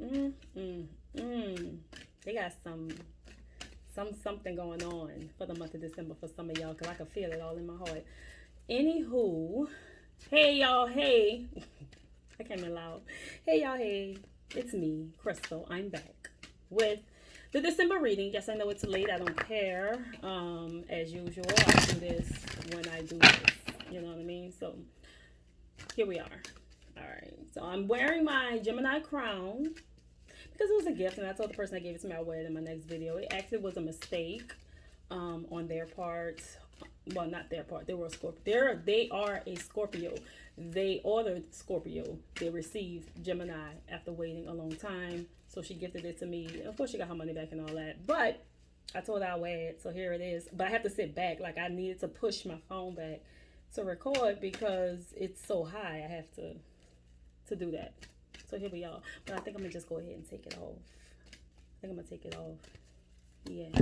Mm, mm, mm. They got something going on for the month of December for some of y'all, because I can feel it all in my heart. Anywho, hey y'all, hey. I came in loud. Hey y'all, hey. It's me, Crystal. I'm back with the December reading. Yes, I know it's late. I don't care. As usual, I do this when I do this. You know what I mean? So here we are. All right. So I'm wearing my Gemini crown because it was a gift, and I told the person that gave it to me I'll wear it in my next video. It actually was a mistake on their part. Well, not their part. They were a Scorpio. They are a Scorpio. They ordered Scorpio. They received Gemini after waiting a long time. So she gifted it to me. Of course, she got her money back and all that. But I told her I'll wear it. So here it is. But I have to sit back. Like, I needed to push my phone back to record because it's so high. I have to do that. So here we are. But I think I'm going to just go ahead and take it off. I think I'm going to take it off. Yeah.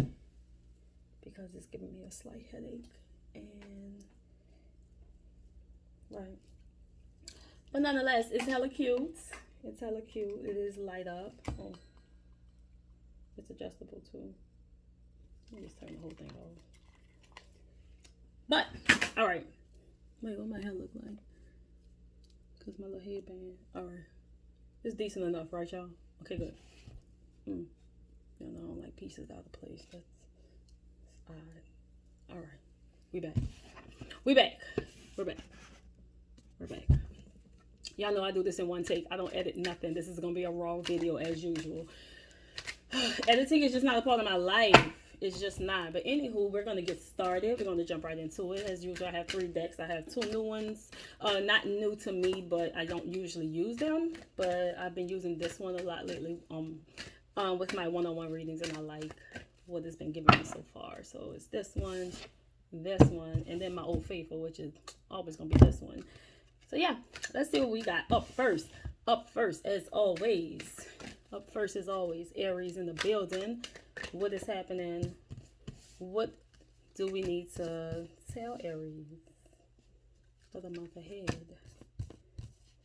Because it's giving me a slight headache. And right, but nonetheless, it's hella cute. It's hella cute. It is light up. Oh, it's adjustable too. Let me just turn the whole thing off. But all right, wait, what my hair look like? Cause my little headband. All right, it's decent enough, right, y'all? Okay, good. Y'all know I don't like pieces out of place. That's odd. All right. We back. We're back. Y'all know I do this in one take. I don't edit nothing. This is going to be a raw video as usual. Editing is just not a part of my life. It's just not. But anywho, we're going to get started. We're going to jump right into it. As usual, I have 3 decks. I have 2 new ones. Not new to me, but I don't usually use them. But I've been using this one a lot lately with my one-on-one readings, and I like what it's been giving me so far. So it's this one, and then my old faithful, which is always gonna be this one. So yeah, let's see what we got up first as always. Aries in the building. What is happening? What do we need to tell Aries for the month ahead?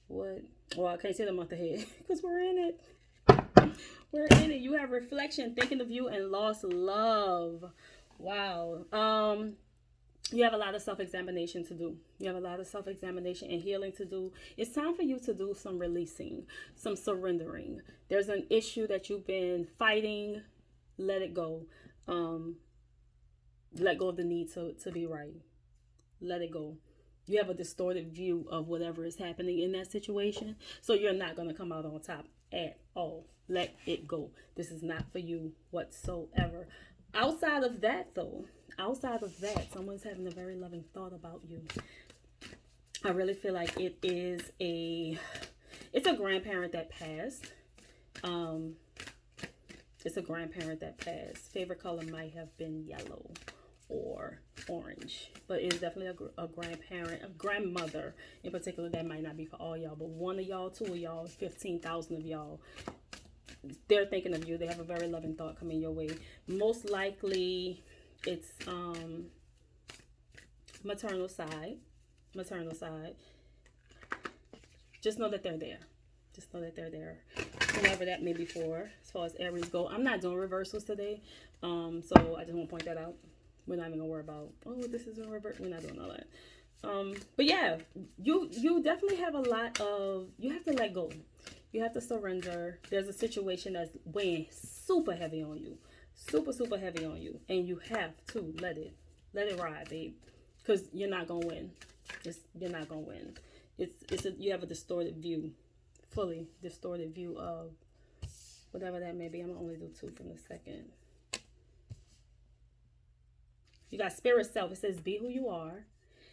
Well, I can't say the month ahead because we're in it. You have reflection, thinking of you, and lost love. Wow. You have a lot of self-examination to do. You have a lot of self-examination and healing to do. It's time for you to do some releasing, some surrendering. There's an issue that you've been fighting. Let it go. Let go of the need to be right. Let it go. You have a distorted view of whatever is happening in that situation. So you're not going to come out on top at all. Let it go. This is not for you whatsoever. Outside of that, someone's having a very loving thought about you. I really feel like it's a grandparent that passed. It's a grandparent that passed. Favorite color might have been yellow or orange, but it's definitely a grandparent, a grandmother in particular. That might not be for all y'all, but one of y'all, 2 of y'all, 15,000 of y'all, they're thinking of you. They have a very loving thought coming your way. Most likely it's maternal side. Just know that they're there. Whoever that may be for, as far as Aries go. I'm not doing reversals today, so I just want to point that out. We're not even gonna worry about, oh, this is a reverse. We're not doing all that. But yeah, you definitely have a lot of, you have to let go. You have to surrender. There's a situation that's weighing super heavy on you. Super heavy on you. And you have to let it ride, babe. Because you're not going to win. You're not going to win. You have a distorted view. Fully distorted view of whatever that may be. I'm going to only do 2 from the second. You got spirit self. It says be who you are.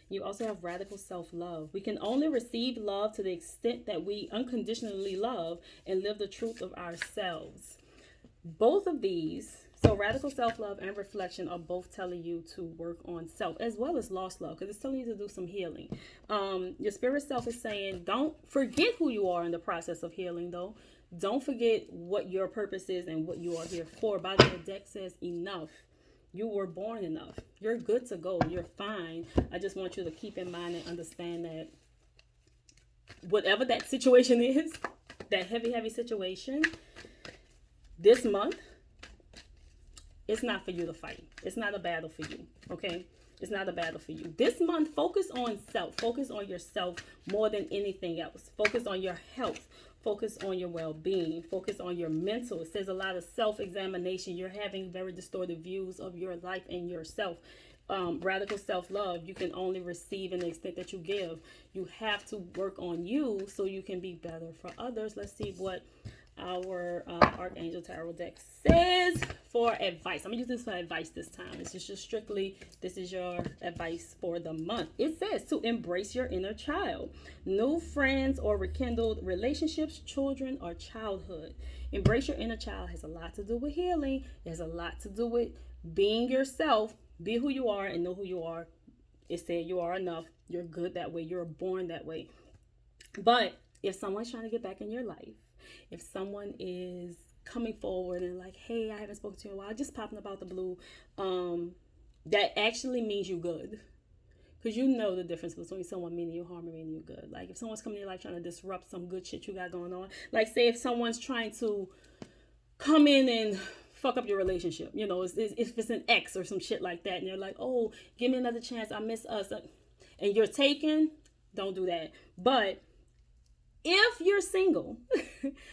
You also have radical self-love. We can only receive love to the extent that we unconditionally love and live the truth of ourselves. Both of these, so radical self-love and reflection, are both telling you to work on self as well as lost love, because it's telling you to do some healing. Your spirit self is saying don't forget who you are in the process of healing, though. Don't forget what your purpose is and what you are here for. By the way, the deck says enough. You were born enough. You're good to go. You're fine. I just want you to keep in mind and understand that whatever that situation is, that heavy situation this month, it's not for you to fight. It's not a battle for you, okay? It's not a battle for you. This month, focus on self. Focus on yourself more than anything else. Focus on your health. Focus on your well-being. Focus on your mental. It says a lot of self-examination. You're having very distorted views of your life and yourself. Radical self-love. You can only receive in the extent that you give. You have to work on you so you can be better for others. Let's see what our Archangel Tarot deck says for advice. I'm gonna use this for advice this time. This is just strictly, this is your advice for the month. It says to embrace your inner child. New friends or rekindled relationships, children, or childhood. Embrace your inner child has a lot to do with healing. It has a lot to do with being yourself. Be who you are and know who you are. It said you are enough. You're good that way. You're born that way. But if someone's trying to get back in your life, if someone is coming forward and like, hey, I haven't spoken to you in a while, just popping about the blue, that actually means you good. Because you know the difference between someone meaning you harm and meaning you good. Like if someone's coming in your life trying to disrupt some good shit you got going on. Like say if someone's trying to come in and fuck up your relationship. You know, if it's an ex or some shit like that. And you're like, oh, give me another chance. I miss us. And you're taken. Don't do that. But if you're single,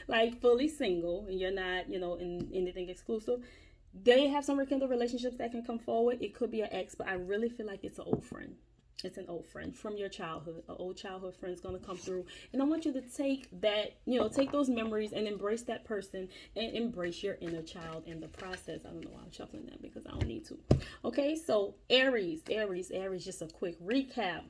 like fully single, and you're not, you know, in anything exclusive, they have some rekindled relationships that can come forward. It could be an ex, but I really feel like it's an old friend. It's an old friend from your childhood. An old childhood friend is going to come through. And I want you to take that, you know, take those memories and embrace that person and embrace your inner child in the process. I don't know why I'm shuffling that because I don't need to. Okay, so Aries, just a quick recap.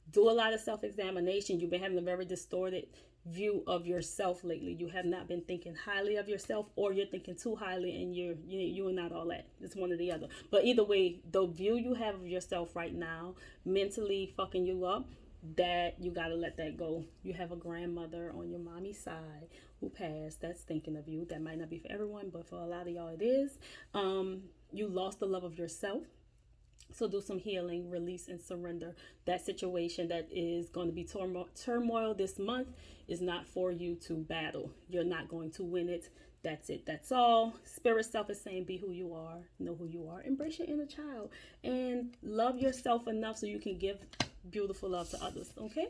Do a lot of self-examination. You've been having a very distorted view of yourself lately. You have not been thinking highly of yourself, or you're thinking too highly and you're not all that. It's one or the other. But either way, the view you have of yourself right now, mentally fucking you up, that you got to let that go. You have a grandmother on your mommy's side who passed that's thinking of you. That might not be for everyone, but for a lot of y'all it is. You lost the love of yourself. So do some healing, release, and surrender. That situation that is going to be turmoil this month is not for you to battle. You're not going to win it. That's it. That's all. Spirit self is saying be who you are. Know who you are. Embrace your inner child. And love yourself enough so you can give beautiful love to others. Okay?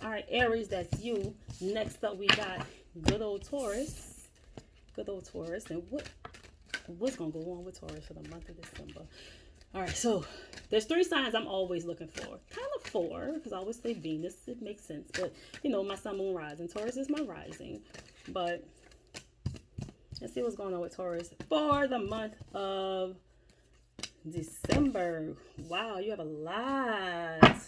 All right, Aries, that's you. Next up, we got good old Taurus. Good old Taurus. And what's going to go on with Taurus for the month of December? All right, so there's 3 signs I'm always looking for. Kind of 4, because I always say Venus. It makes sense. But, you know, my sun, moon, rising. Taurus is my rising. But let's see what's going on with Taurus for the month of December. Wow, you have a lot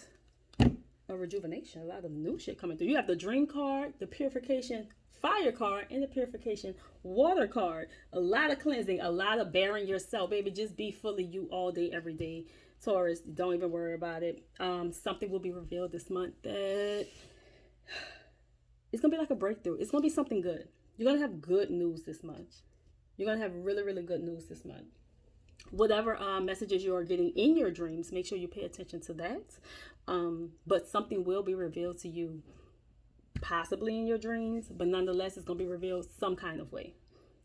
of rejuvenation. A lot of new shit coming through. You have the Dream card, the Purification Fire card, and the Purification Water card. A lot of cleansing, a lot of bearing yourself, baby. Just be fully you all day, every day. Taurus, don't even worry about it. Something will be revealed this month that it's gonna be like a breakthrough. It's gonna be something good. You're gonna have good news this month. You're gonna have really, really good news this month. Whatever messages you are getting in your dreams, make sure you pay attention to that. But something will be revealed to you, possibly in your dreams, but nonetheless it's going to be revealed some kind of way,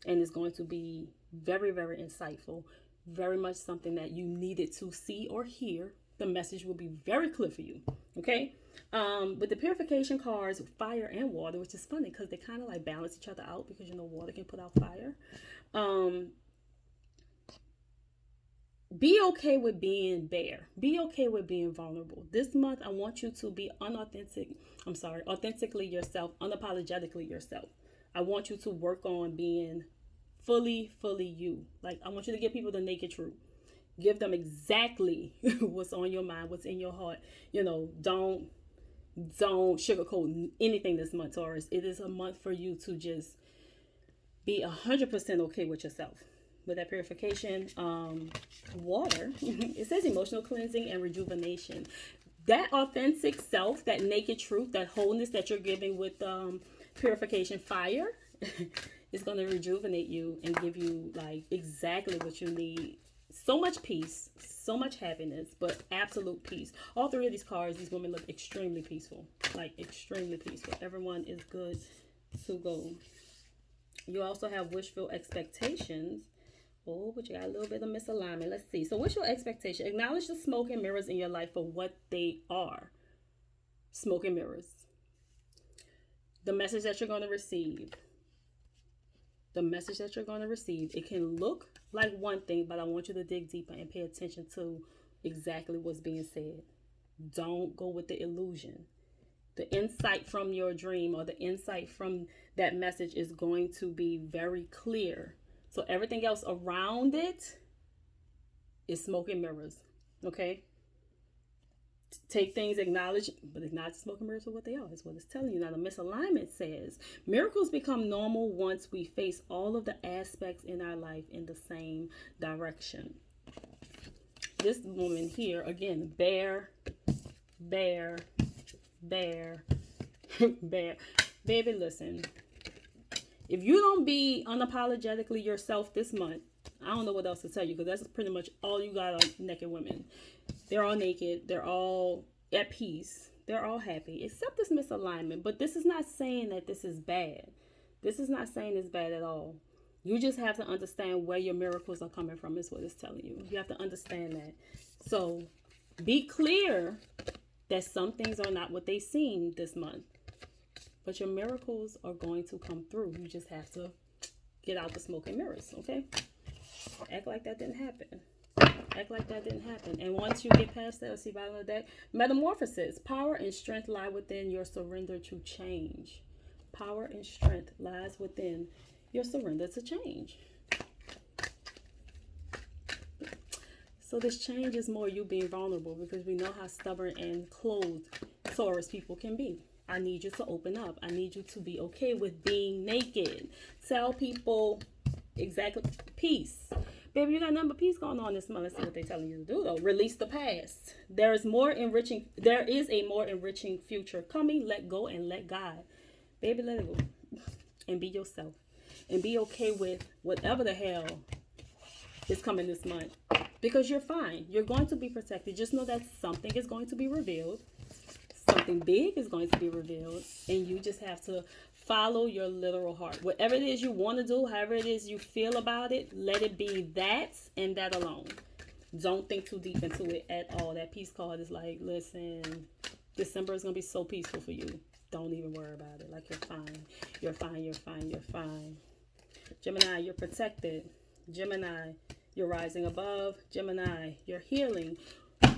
and it's going to be very, very insightful, very much something that you needed to see or hear. The message will be very clear for you. Okay, with the purification cards, fire and water, which is funny because they kind of like balance each other out, because you know water can put out fire. Be okay with being bare. Be okay with being vulnerable. This month, I want you to be authentically yourself, unapologetically yourself. I want you to work on being fully you. Like, I want you to give people the naked truth. Give them exactly what's on your mind, what's in your heart. You know, don't sugarcoat anything this month, Taurus. It is a month for you to just be 100% okay with yourself. With that purification water, it says emotional cleansing and rejuvenation. That authentic self, that naked truth, that wholeness that you're giving with purification fire is going to rejuvenate you and give you like exactly what you need. So much peace, so much happiness, but absolute peace. All 3 of these cards, these women look extremely peaceful, like extremely peaceful. Everyone is good, to go. You also have wishful expectations. Oh, but you got a little bit of misalignment. Let's see. So what's your expectation? Acknowledge the smoke and mirrors in your life for what they are. Smoke and mirrors. The message that you're going to receive. The message that you're going to receive. It can look like one thing, but I want you to dig deeper and pay attention to exactly what's being said. Don't go with the illusion. The insight from your dream or the insight from that message is going to be very clear. So everything else around it is smoke and mirrors. Okay? Take things, acknowledge, but acknowledge smoke and mirrors for what they are. Is what it's telling you. Now the misalignment says, miracles become normal once we face all of the aspects in our life in the same direction. This woman here, again, bear. Baby, listen. If you don't be unapologetically yourself this month, I don't know what else to tell you, because that's pretty much all you got on naked women. They're all naked. They're all at peace. They're all happy, except this misalignment. But this is not saying that this is bad. This is not saying it's bad at all. You just have to understand where your miracles are coming from, is what it's telling you. You have to understand that. So be clear that some things are not what they seem this month. But your miracles are going to come through. You just have to get out the smoke and mirrors, okay? Act like that didn't happen. Act like that didn't happen. And once you get past that, see bottom of the deck, metamorphosis. Power and strength lie within your surrender to change. Power and strength lies within your surrender to change. So this change is more you being vulnerable, because we know how stubborn and closed Taurus people can be. I need you to open up. I need you to be okay with being naked. Tell people exactly. Peace. Baby, you got nothing but peace going on this month. Let's see what they're telling you to do, though. Release the past. There is a more enriching future coming. Let go and let God. Baby, let it go. And be yourself. And be okay with whatever the hell is coming this month. Because you're fine. You're going to be protected. Just know that something is going to be revealed. Something big is going to be revealed. And you just have to follow your literal heart. Whatever it is you want to do, however it is you feel about it, let it be that and that alone. Don't think too deep into it at all. That peace card is like, listen, December is going to be so peaceful for you. Don't even worry about it. Like, you're fine. You're fine. You're fine. You're fine. Gemini, you're protected. Gemini, you're rising above. Gemini, you're healing.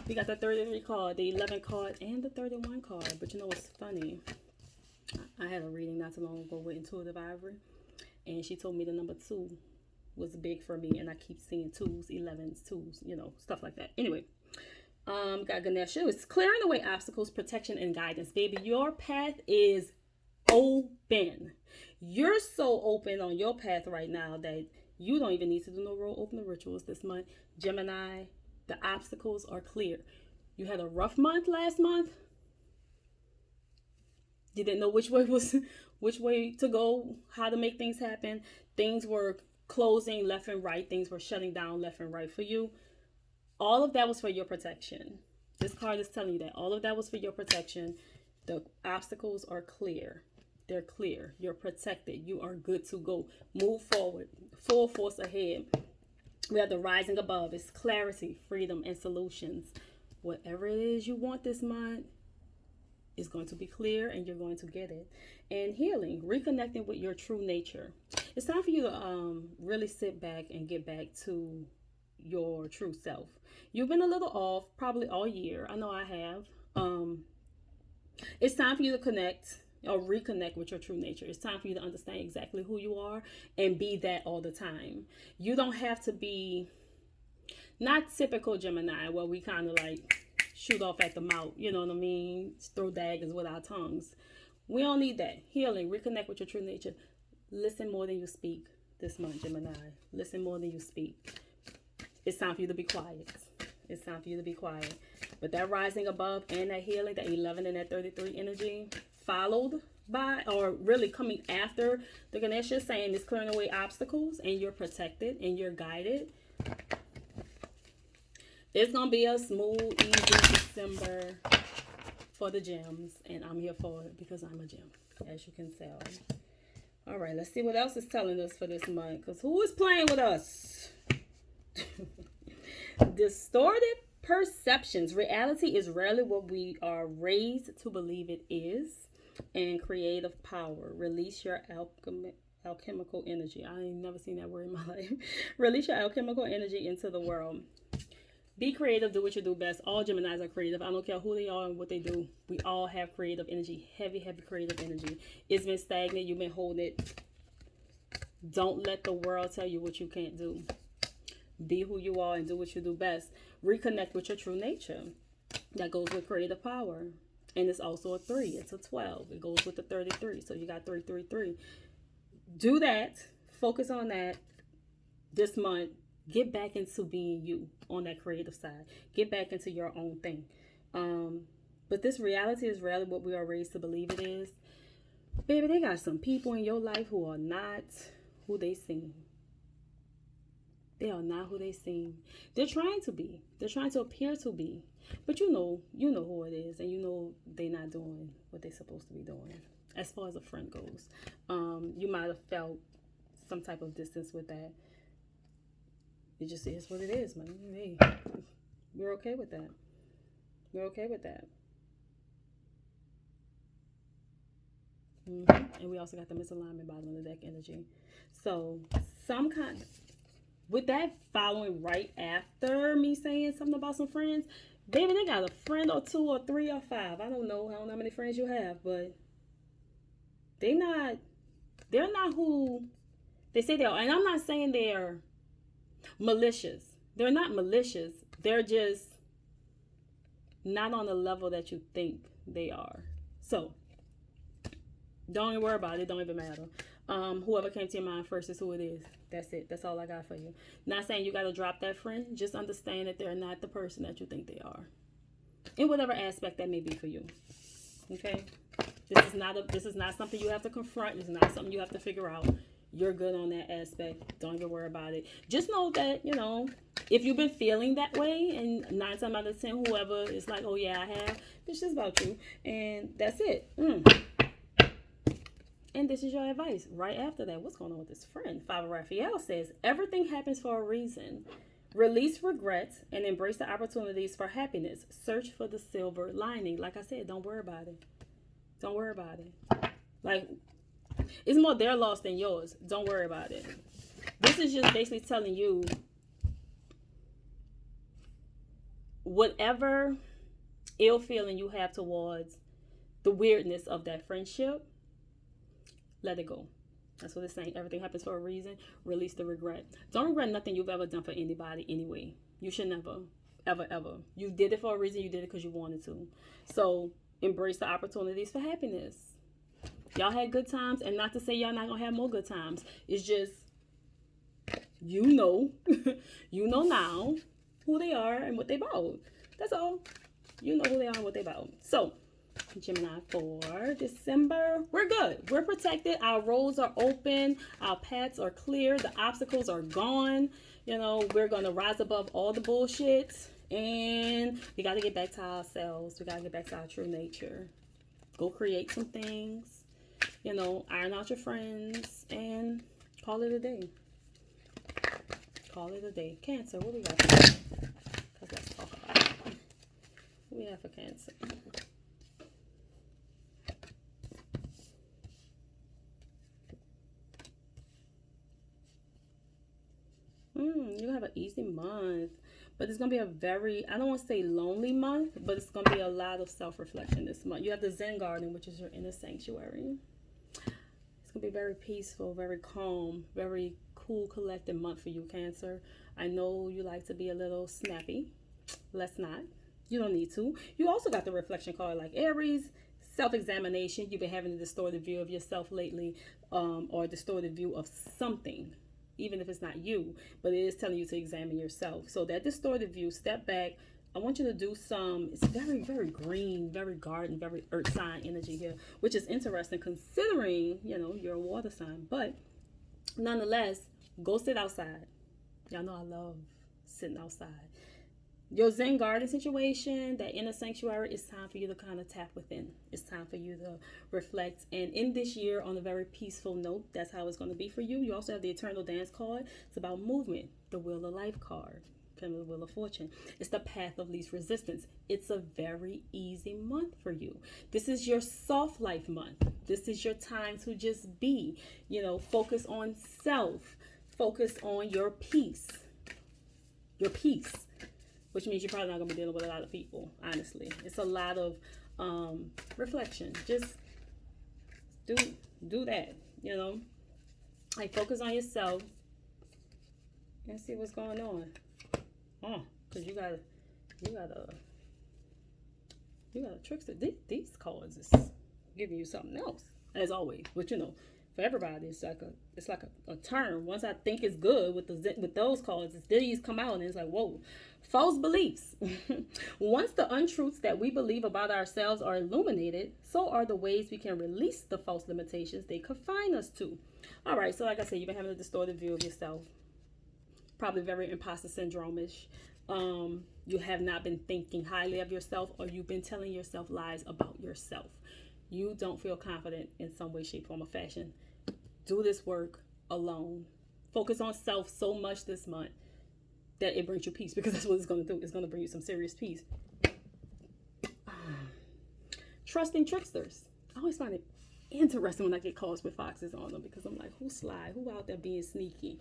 We got the 33 card, the 11 card, and the 31 card. But you know what's funny? I had a reading not too long ago with Intuitive Ivory, and she told me the number 2 was big for me, and I keep seeing 2s, 11s, 2s, you know, stuff like that. Anyway, got Ganesha. It's clearing away obstacles, protection, and guidance. Baby, your path is open. You're so open on your path right now that you don't even need to do no real opening rituals this month. Gemini, the obstacles are clear. You had a rough month last month. You didn't know which way to go, how to make things happen. Things were closing left and right. Things were shutting down left and right for you. All of that was for your protection. This card is telling you that all of that was for your protection. The obstacles are clear. They're clear. You're protected. You are good to go. Move forward. Full force ahead. We have the rising above. It's clarity, freedom, and solutions. Whatever it is you want this month is going to be clear, and you're going to get it. And healing, reconnecting with your true nature. It's time for you to really sit back and get back to your true self. You've been a little off probably all year. I know I have. It's time for you to connect or reconnect with your true nature. It's time for you to understand exactly who you are and be that all the time. You don't have to be not typical Gemini where we kind of like shoot off at the mouth, you know what I mean? Throw daggers with our tongues. We don't need that. Healing, reconnect with your true nature. Listen more than you speak this month, Gemini. Listen more than you speak. It's time for you to be quiet. It's time for you to be quiet. But that rising above and that healing, that 11 and that 33 energy, followed by, or really coming after the Ganesha, saying it's clearing away obstacles and you're protected and you're guided. It's going to be a smooth, easy December for the gems. And I'm here for it because I'm a gem, as you can tell. All right, let's see what else is telling us for this month. Because who is playing with us? Distorted perceptions. Reality is rarely what we are raised to believe it is. And creative power. Release your alchemical energy. I ain't never seen that word in my life. Release your alchemical energy into the world. Be creative. Do what you do best. All Geminis are creative. I don't care who they are and what they do. We all have creative energy. Heavy, heavy creative energy. It's been stagnant. You've been holding it. Don't let the world tell you what you can't do. Be who you are and do what you do best. Reconnect with your true nature. That goes with creative power. And it's also a 3. It's a 12. It goes with the 33. So you got 333. Do that. Focus on that this month. Get back into being you on that creative side. Get back into your own thing. But this reality is rarely what we are raised to believe it is. Baby, they got some people in your life who are not who they seem. They are not who they seem. They're trying to be. They're trying to appear to be. But you know who it is. And you know they're not doing what they're supposed to be doing. As far as a friend goes. You might have felt some type of distance with that. It just is what it is, man. Hey, we're okay with that. We're okay with that. And we also got the misalignment bottom of the deck energy. So, some kind... With that following right after me saying something about some friends, baby, they got a friend or 2 or 3 or 5. I don't know how many friends you have, but they're not who they say they are. And I'm not saying they're malicious. They're not malicious. They're just not on the level that you think they are. So don't even worry about it. Don't even matter. Whoever came to your mind first is who it is. That's it. That's all I got for you. Not saying you got to drop that friend. Just understand that they're not the person that you think they are, in whatever aspect that may be for you. Okay. This is not something you have to confront. It's not something you have to figure out. You're good on that aspect. Don't even worry about it. Just know that, if you've been feeling that way, and 9 times out of 10, whoever is like, oh yeah, I have, it's just about you. And that's it. And this is your advice. Right after that, what's going on with this friend? 5 of Raphael says, everything happens for a reason. Release regrets and embrace the opportunities for happiness. Search for the silver lining. Like I said, don't worry about it. Don't worry about it. Like, it's more their loss than yours. Don't worry about it. This is just basically telling you whatever ill feeling you have towards the weirdness of that friendship, let it go. That's what it's saying. Everything happens for a reason. Release the regret. Don't regret nothing you've ever done for anybody anyway. You should never, ever, ever. You did it for a reason. You did it because you wanted to. So embrace the opportunities for happiness. Y'all had good times, and not to say y'all not gonna have more good times. It's just, you know now who they are and what they about. That's all. You know who they are and what they about. So, Gemini for December, we're good. We're protected. Our roads are open. Our paths are clear. The obstacles are gone. We're gonna rise above all the bullshit, and we got to get back to ourselves. We got to get back to our true nature. Go create some things. Iron out your friends and call it a day. Call it a day. Cancer, what we got? Let's talk about it. What we have for Cancer? You have an easy month, but it's going to be a very, I don't want to say lonely month, but it's going to be a lot of self-reflection this month. You have the Zen garden, which is your inner sanctuary. It's going to be very peaceful, very calm, very cool, collected month for you, Cancer. I know you like to be a little snappy. Let's not. You don't need to. You also got the reflection card like Aries, self-examination. You've been having a distorted view of yourself lately, or a distorted view of something. Even if it's not you, but it is telling you to examine yourself. So that distorted view, step back. I want you to do it's very, very green, very garden, very earth sign energy here, which is interesting considering, you're a water sign. But nonetheless, go sit outside. Y'all know I love sitting outside. your Zen garden situation, that inner sanctuary, it's time for you to kind of tap within. It's time for you to reflect. And in this year, on a very peaceful note, that's how it's going to be for you. You also have the Eternal Dance card. It's about movement. The Wheel of Life card. The Wheel of Fortune. It's the path of least resistance. It's a very easy month for you. This is your soft life month. This is your time to just be, focus on self. Focus on your peace. Your peace. Which means you're probably not going to be dealing with a lot of people, honestly. It's a lot of reflection. Just do that, Like, focus on yourself and see what's going on. Because you got a trickster. These cards is giving you something else, as always. But for everybody, it's like a turn. Once I think it's good with those cards, these come out and it's like, whoa, false beliefs. Once the untruths that we believe about ourselves are illuminated, so are the ways we can release the false limitations they confine us to. All right, so like I said, you've been having a distorted view of yourself. Probably very imposter syndrome-ish. You have not been thinking highly of yourself, or you've been telling yourself lies about yourself. You don't feel confident in some way, shape, form, or fashion. Do this work alone. Focus on self so much this month that it brings you peace, because that's what it's going to do. It's going to bring you some serious peace. Trusting tricksters. I always find it interesting when I get calls with foxes on them, because I'm like, who's sly? Who out there being sneaky?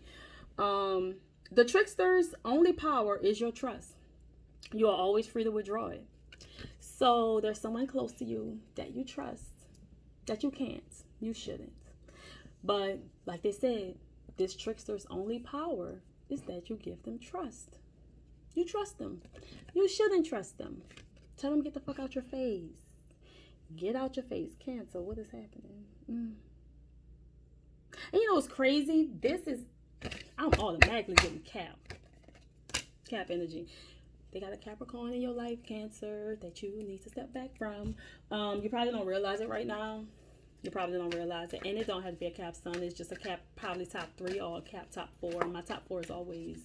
The trickster's only power is your trust. You are always free to withdraw it. So there's someone close to you that you trust, that you can't, you shouldn't. But like they said, this trickster's only power is that you give them trust. You trust them. You shouldn't trust them. Tell them, get the fuck out your face. Get out your face. Cancer, what is happening? And what's crazy? I'm automatically getting cap energy. They got a Capricorn in your life, Cancer, that you need to step back from. You probably don't realize it right now. You probably don't realize it. And it don't have to be a Cap Sun. It's just a Cap probably top 3 or a Cap top 4. My top 4 is always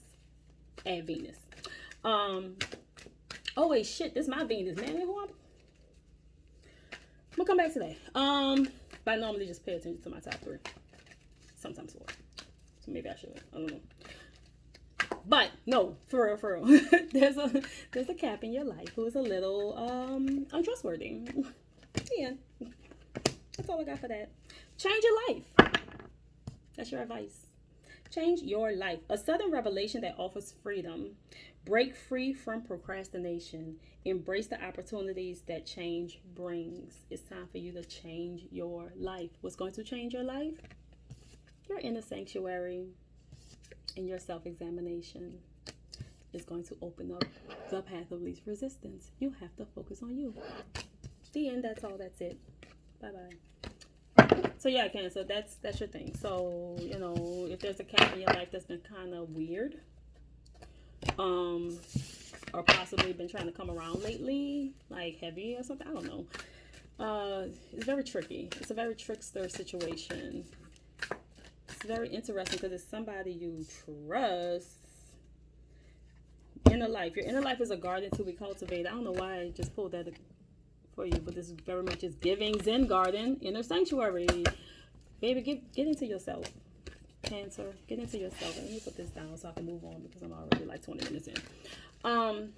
at Venus. Oh wait, shit, this is my Venus, man. I'm gonna come back today. But I normally just pay attention to my top 3. Sometimes 4. So maybe I should. I don't know. But no, for real. there's a Cap in your life who is a little untrustworthy. Yeah. That's all I got for that. Change your life. That's your advice. Change your life. A sudden revelation that offers freedom. Break free from procrastination. Embrace the opportunities that change brings. It's time for you to change your life. What's going to change your life? Your inner sanctuary and your self-examination is going to open up the path of least resistance. You have to focus on you. The end. That's all. That's it. Bye-bye. So yeah, Cancer, that's your thing. So, if there's a Cap in your life that's been kind of weird, or possibly been trying to come around lately, like heavy or something, I don't know. It's very tricky. It's a very trickster situation. It's very interesting because it's somebody you trust. Inner life. Your inner life is a garden to be cultivated. I don't know why I just pulled that for you, but this is very much is giving. Zen garden, inner sanctuary. Baby, get into yourself. Cancer, get into yourself. Let me put this down so I can move on, because I'm already like 20 minutes in.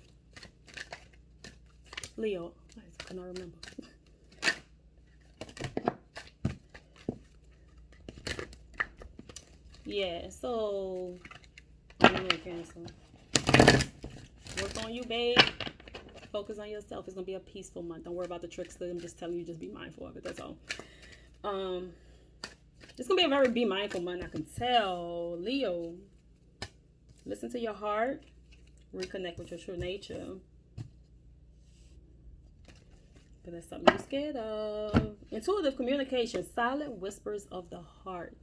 Leo, I cannot remember. Yeah, so Cancer. Work on you, babe. Focus on yourself. It's gonna be a peaceful month. Don't worry about the trickster. I'm just telling you, just be mindful of it. That's all. It's gonna be a very be mindful month. I can tell. Leo, listen to your heart. Reconnect with your true nature. But that's something you're scared of. Intuitive communication. Silent whispers of the heart.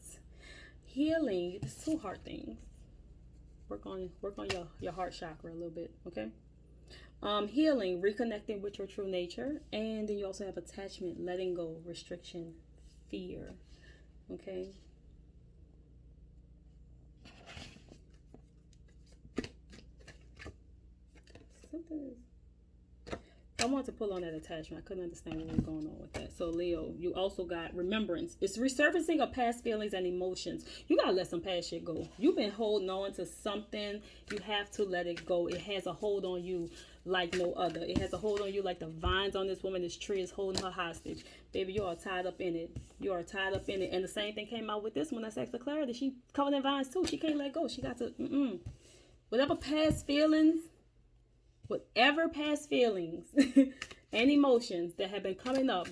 Healing. It's 2 heart things. Work on your heart chakra a little bit, okay? Healing, reconnecting with your true nature. And then you also have attachment, letting go, restriction, fear, okay? So this? I want to pull on that attachment. I couldn't understand what was going on with that. So, Leo, you also got remembrance. It's resurfacing of past feelings and emotions. You got to let some past shit go. You've been holding on to something. You have to let it go. It has a hold on you like no other. It has a hold on you like the vines on this woman. This tree is holding her hostage. Baby, you are tied up in it. You are tied up in it. And the same thing came out with this one. That's extra clarity. She covered in vines too. She can't let go. She got to, whatever past feelings and emotions that have been coming up,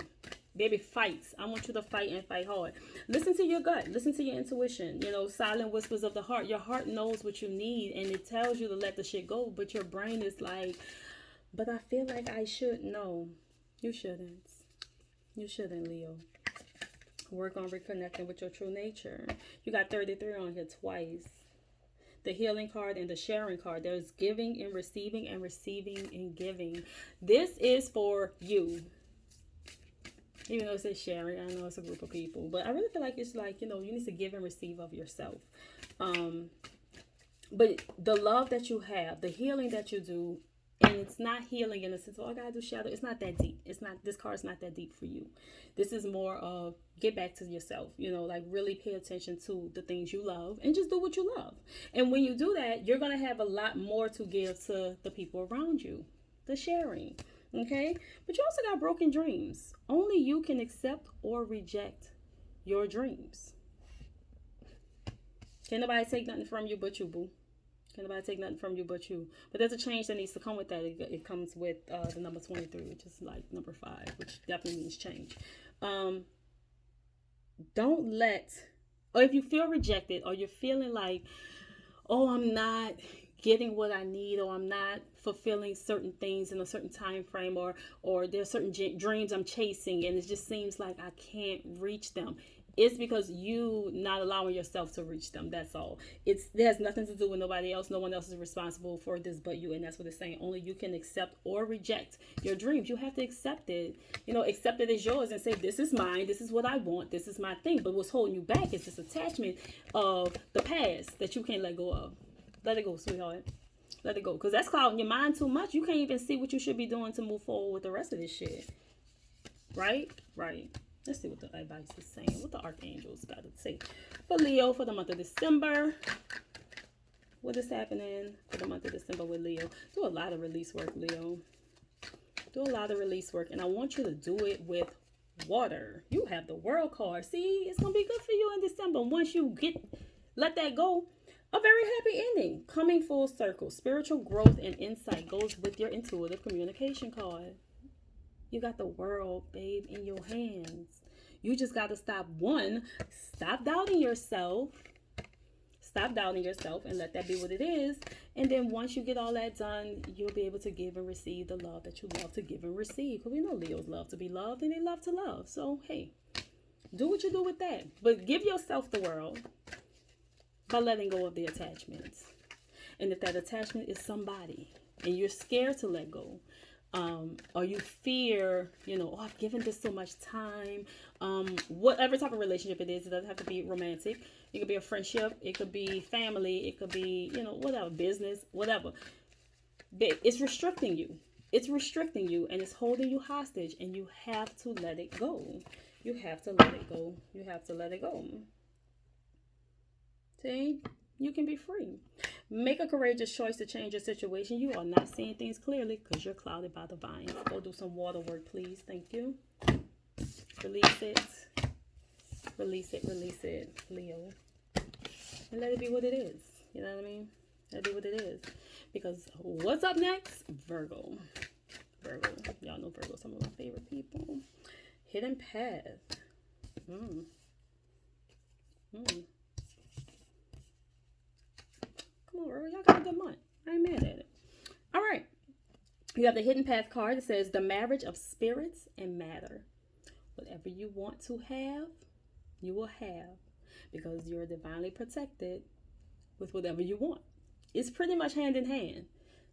baby, fights. I want you to fight and fight hard. Listen to your gut. Listen to your intuition. You know, silent whispers of the heart. Your heart knows what you need, and it tells you to let the shit go. But your brain is like, but I feel like I should. No, you shouldn't. You shouldn't, Leo. Work on reconnecting with your true nature. You got 33 on here twice. The healing card and the sharing card. There's giving and receiving and giving. This is for you. Even though it says sharing, I know it's a group of people, but I really feel like it's like, you know, you need to give and receive of yourself. But the love that you have, the healing that you do, and it's not healing in the sense, oh, I gotta do shadow. It's not that deep. It's not, this card's not that deep for you. This is more of get back to yourself, you know, like really pay attention to the things you love and just do what you love. And when you do that, you're gonna have a lot more to give to the people around you, the sharing, okay? But you also got broken dreams. Only you can accept or reject your dreams. Can't nobody take nothing from you but you, boo. Can't nobody take nothing from you but you. But there's a change that needs to come with that. It comes with the number 23, which is like number 5, which definitely means change. Don't let, or if you feel rejected, or you're feeling like, oh, I'm not getting what I need, or I'm not fulfilling certain things in a certain time frame, or there's certain dreams I'm chasing, and it just seems like I can't reach them. It's because you not allowing yourself to reach them. That's all. It has nothing to do with nobody else. No one else is responsible for this but you. And that's what it's saying. Only you can accept or reject your dreams. You have to accept it. You know, accept it as yours and say, this is mine. This is what I want. This is my thing. But what's holding you back is this attachment of the past that you can't let go of. Let it go, sweetheart. Let it go. Because that's clouding your mind too much. You can't even see what you should be doing to move forward with the rest of this shit. Right? Right. Let's see what the advice is saying. What the archangels got to say for Leo for the month of December. What is happening for the month of December with Leo? Do a lot of release work, Leo. Do a lot of release work. And I want you to do it with water. You have the World card. See, it's going to be good for you in December. Once you let that go, a very happy ending. Coming full circle. Spiritual growth and insight goes with your intuitive communication card. You got the world, babe, in your hands. You just got to stop doubting yourself. Stop doubting yourself and let that be what it is. And then once you get all that done, you'll be able to give and receive the love that you love to give and receive. Because we know Leos love to be loved and they love to love. So, hey, do what you do with that. But give yourself the world by letting go of the attachments. And if that attachment is somebody and you're scared to let go, or you fear, you know, oh, I've given this so much time, whatever type of relationship it is, it doesn't have to be romantic. It could be a friendship, it could be family, it could be, you know, whatever, business, whatever. But it's restricting you. It's restricting you and it's holding you hostage, and you have to let it go. You have to let it go. You have to let it go. See? You can be free. Make a courageous choice to change your situation. You are not seeing things clearly because you're clouded by the vines. Go do some water work, please. Thank you. Release it. Release it. Release it, Leo. And let it be what it is. You know what I mean? Let it be what it is. Because what's up next? Virgo. Virgo. Y'all know Virgo. Some of my favorite people. Hidden path. Come on, Virgo. Y'all got a good month. I ain't mad at it. All right. You have the Hidden Path card. It says the marriage of spirits and matter. Whatever you want to have, you will have. Because you're divinely protected with whatever you want. It's pretty much hand in hand.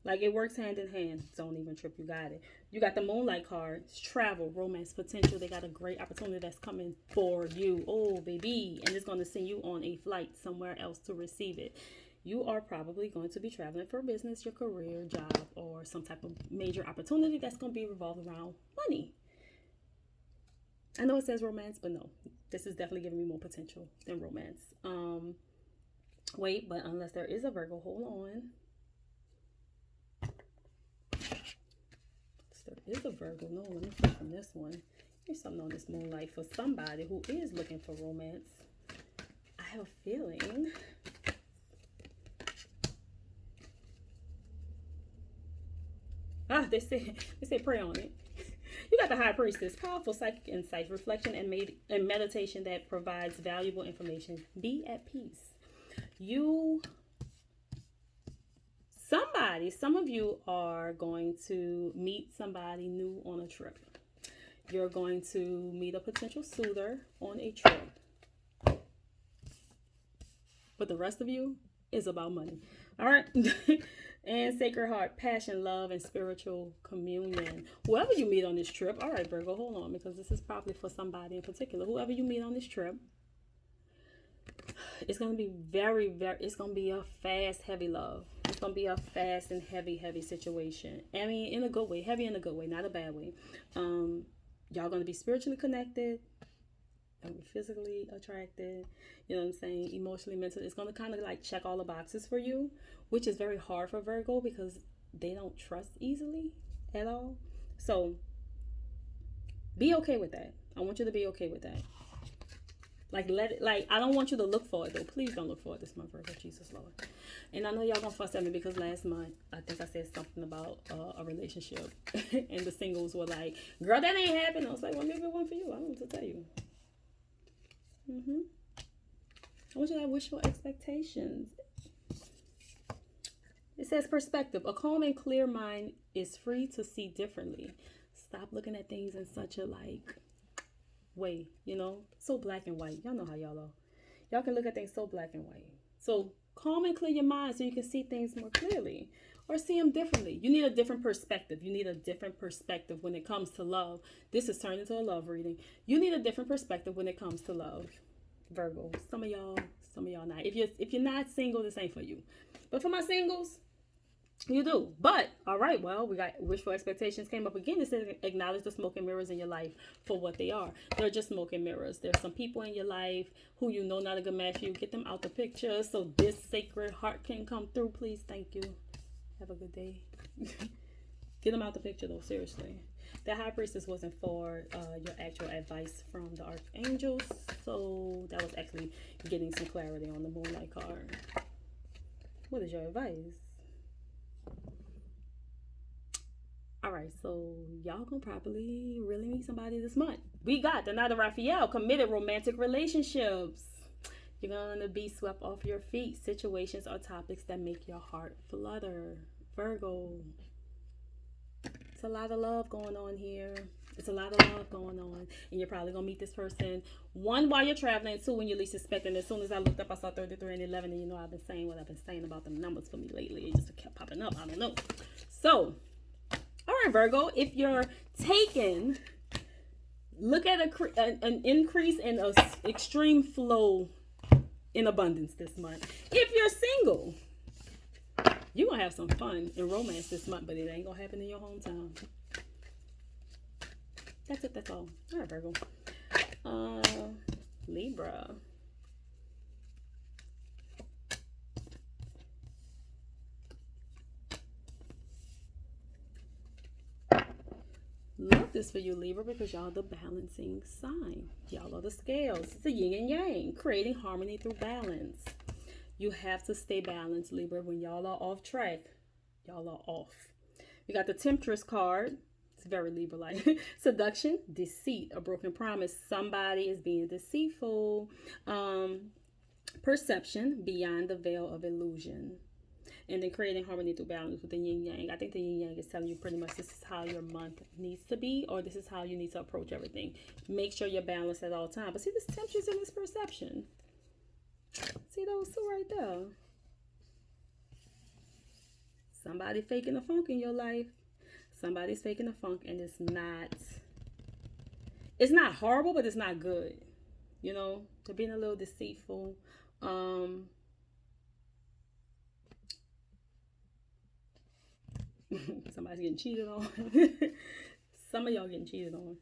Like it works hand in hand. Don't even trip. You got it. You got the Moonlight card. It's travel, romance, potential. They got a great opportunity that's coming for you. Oh, baby. And it's going to send you on a flight somewhere else to receive it. You are probably going to be traveling for business, your career, job, or some type of major opportunity that's going to be revolved around money. I know it says romance, but no, this is definitely giving me more potential than romance. Wait, but unless there is a Virgo, hold on. There is a Virgo. No, let me flip from this one. There's something on this moonlight for somebody who is looking for romance. I have a feeling. They say pray on it. You got the High Priestess, powerful psychic insights, reflection, and meditation that provides valuable information. Be at peace. Some of you are going to meet somebody new on a trip. You're going to meet a potential suitor on a trip. But the rest of you is about money. All right. And Sacred Heart, passion, love, and spiritual communion. Whoever you meet on this trip. All right, Virgo, hold on, because this is probably for somebody in particular. Whoever you meet on this trip, it's going to be it's going to be a fast, heavy love. It's going to be a fast and heavy situation. I mean, in a good way, heavy in a good way, not a bad way. Y'all going to be spiritually connected. Be physically attracted, you know what I'm saying, emotionally, mentally. It's going to kind of like check all the boxes for you, which is very hard for Virgo because they don't trust easily at all. So be okay with that. I want you to be okay with that. Like, I don't want you to look for it though. Please don't look for it this month, Virgo. Jesus Lord. And I know y'all gonna fuss at me because last month I think I said something about a relationship and the singles were like, girl, that ain't happening. I was like, well, maybe it wasn't for you. I don't know what to tell you. I want you to have wishful expectations. It says perspective. A calm and clear mind is free to see differently. Stop looking at things in such a way, so black and white. Y'all know how y'all are. Y'all can look at things so black and white. So calm and clear your mind so you can see things more clearly or see them differently. You need a different perspective. You need a different perspective when it comes to love. This is turned into a love reading. You need a different perspective when it comes to love, Virgo. Some of y'all not. If you're not single, this ain't for you. But for my singles, you do. But all right, well, we got wishful expectations came up again. It says acknowledge the smoke and mirrors in your life for what they are. They're just smoke and mirrors. There's some people in your life who you know not a good match for you. Get them out the picture so this Sacred Heart can come through, please. Thank you. Have a good day. Get them out the picture though, seriously. The High Priestess wasn't for your actual advice from the archangels, so that was actually getting some clarity on the Moonlight card. What is your advice? Alright, so y'all gonna probably really meet somebody this month. We got the Knight of Raphael, committed romantic relationships. You're gonna be swept off your feet. Situations or topics that make your heart flutter. Virgo. It's a lot of love going on here. It's a lot of love going on. And you're probably gonna meet this person, one, while you're traveling, two, when you're least expecting. As soon as I looked up, I saw 33 and 11, and I've been saying what I've been saying about them numbers for me lately. It just kept popping up. I don't know. So, all right, Virgo, if you're taken, look at an increase in an extreme flow in abundance this month. If you're single, you're going to have some fun in romance this month, but it ain't going to happen in your hometown. That's it. That's all. All right, Virgo. Libra. Love this for you, Libra, because y'all the balancing sign. Y'all are the scales. It's a yin and yang, creating harmony through balance. You have to stay balanced, Libra. When y'all are off track, y'all are off. We got the Temptress card. It's very Libra-like. Seduction, deceit, a broken promise. Somebody is being deceitful. Perception, beyond the veil of illusion. And then creating harmony through balance with the yin-yang. I think the yin-yang is telling you pretty much this is how your month needs to be, or this is how you need to approach everything. Make sure you're balanced at all times. But see this Temptress and this perception. See those two right there? Somebody faking the funk in your life. Somebody's faking the funk, and it's not horrible, but it's not good. They're being a little deceitful. somebody's getting cheated on. Some of y'all getting cheated on.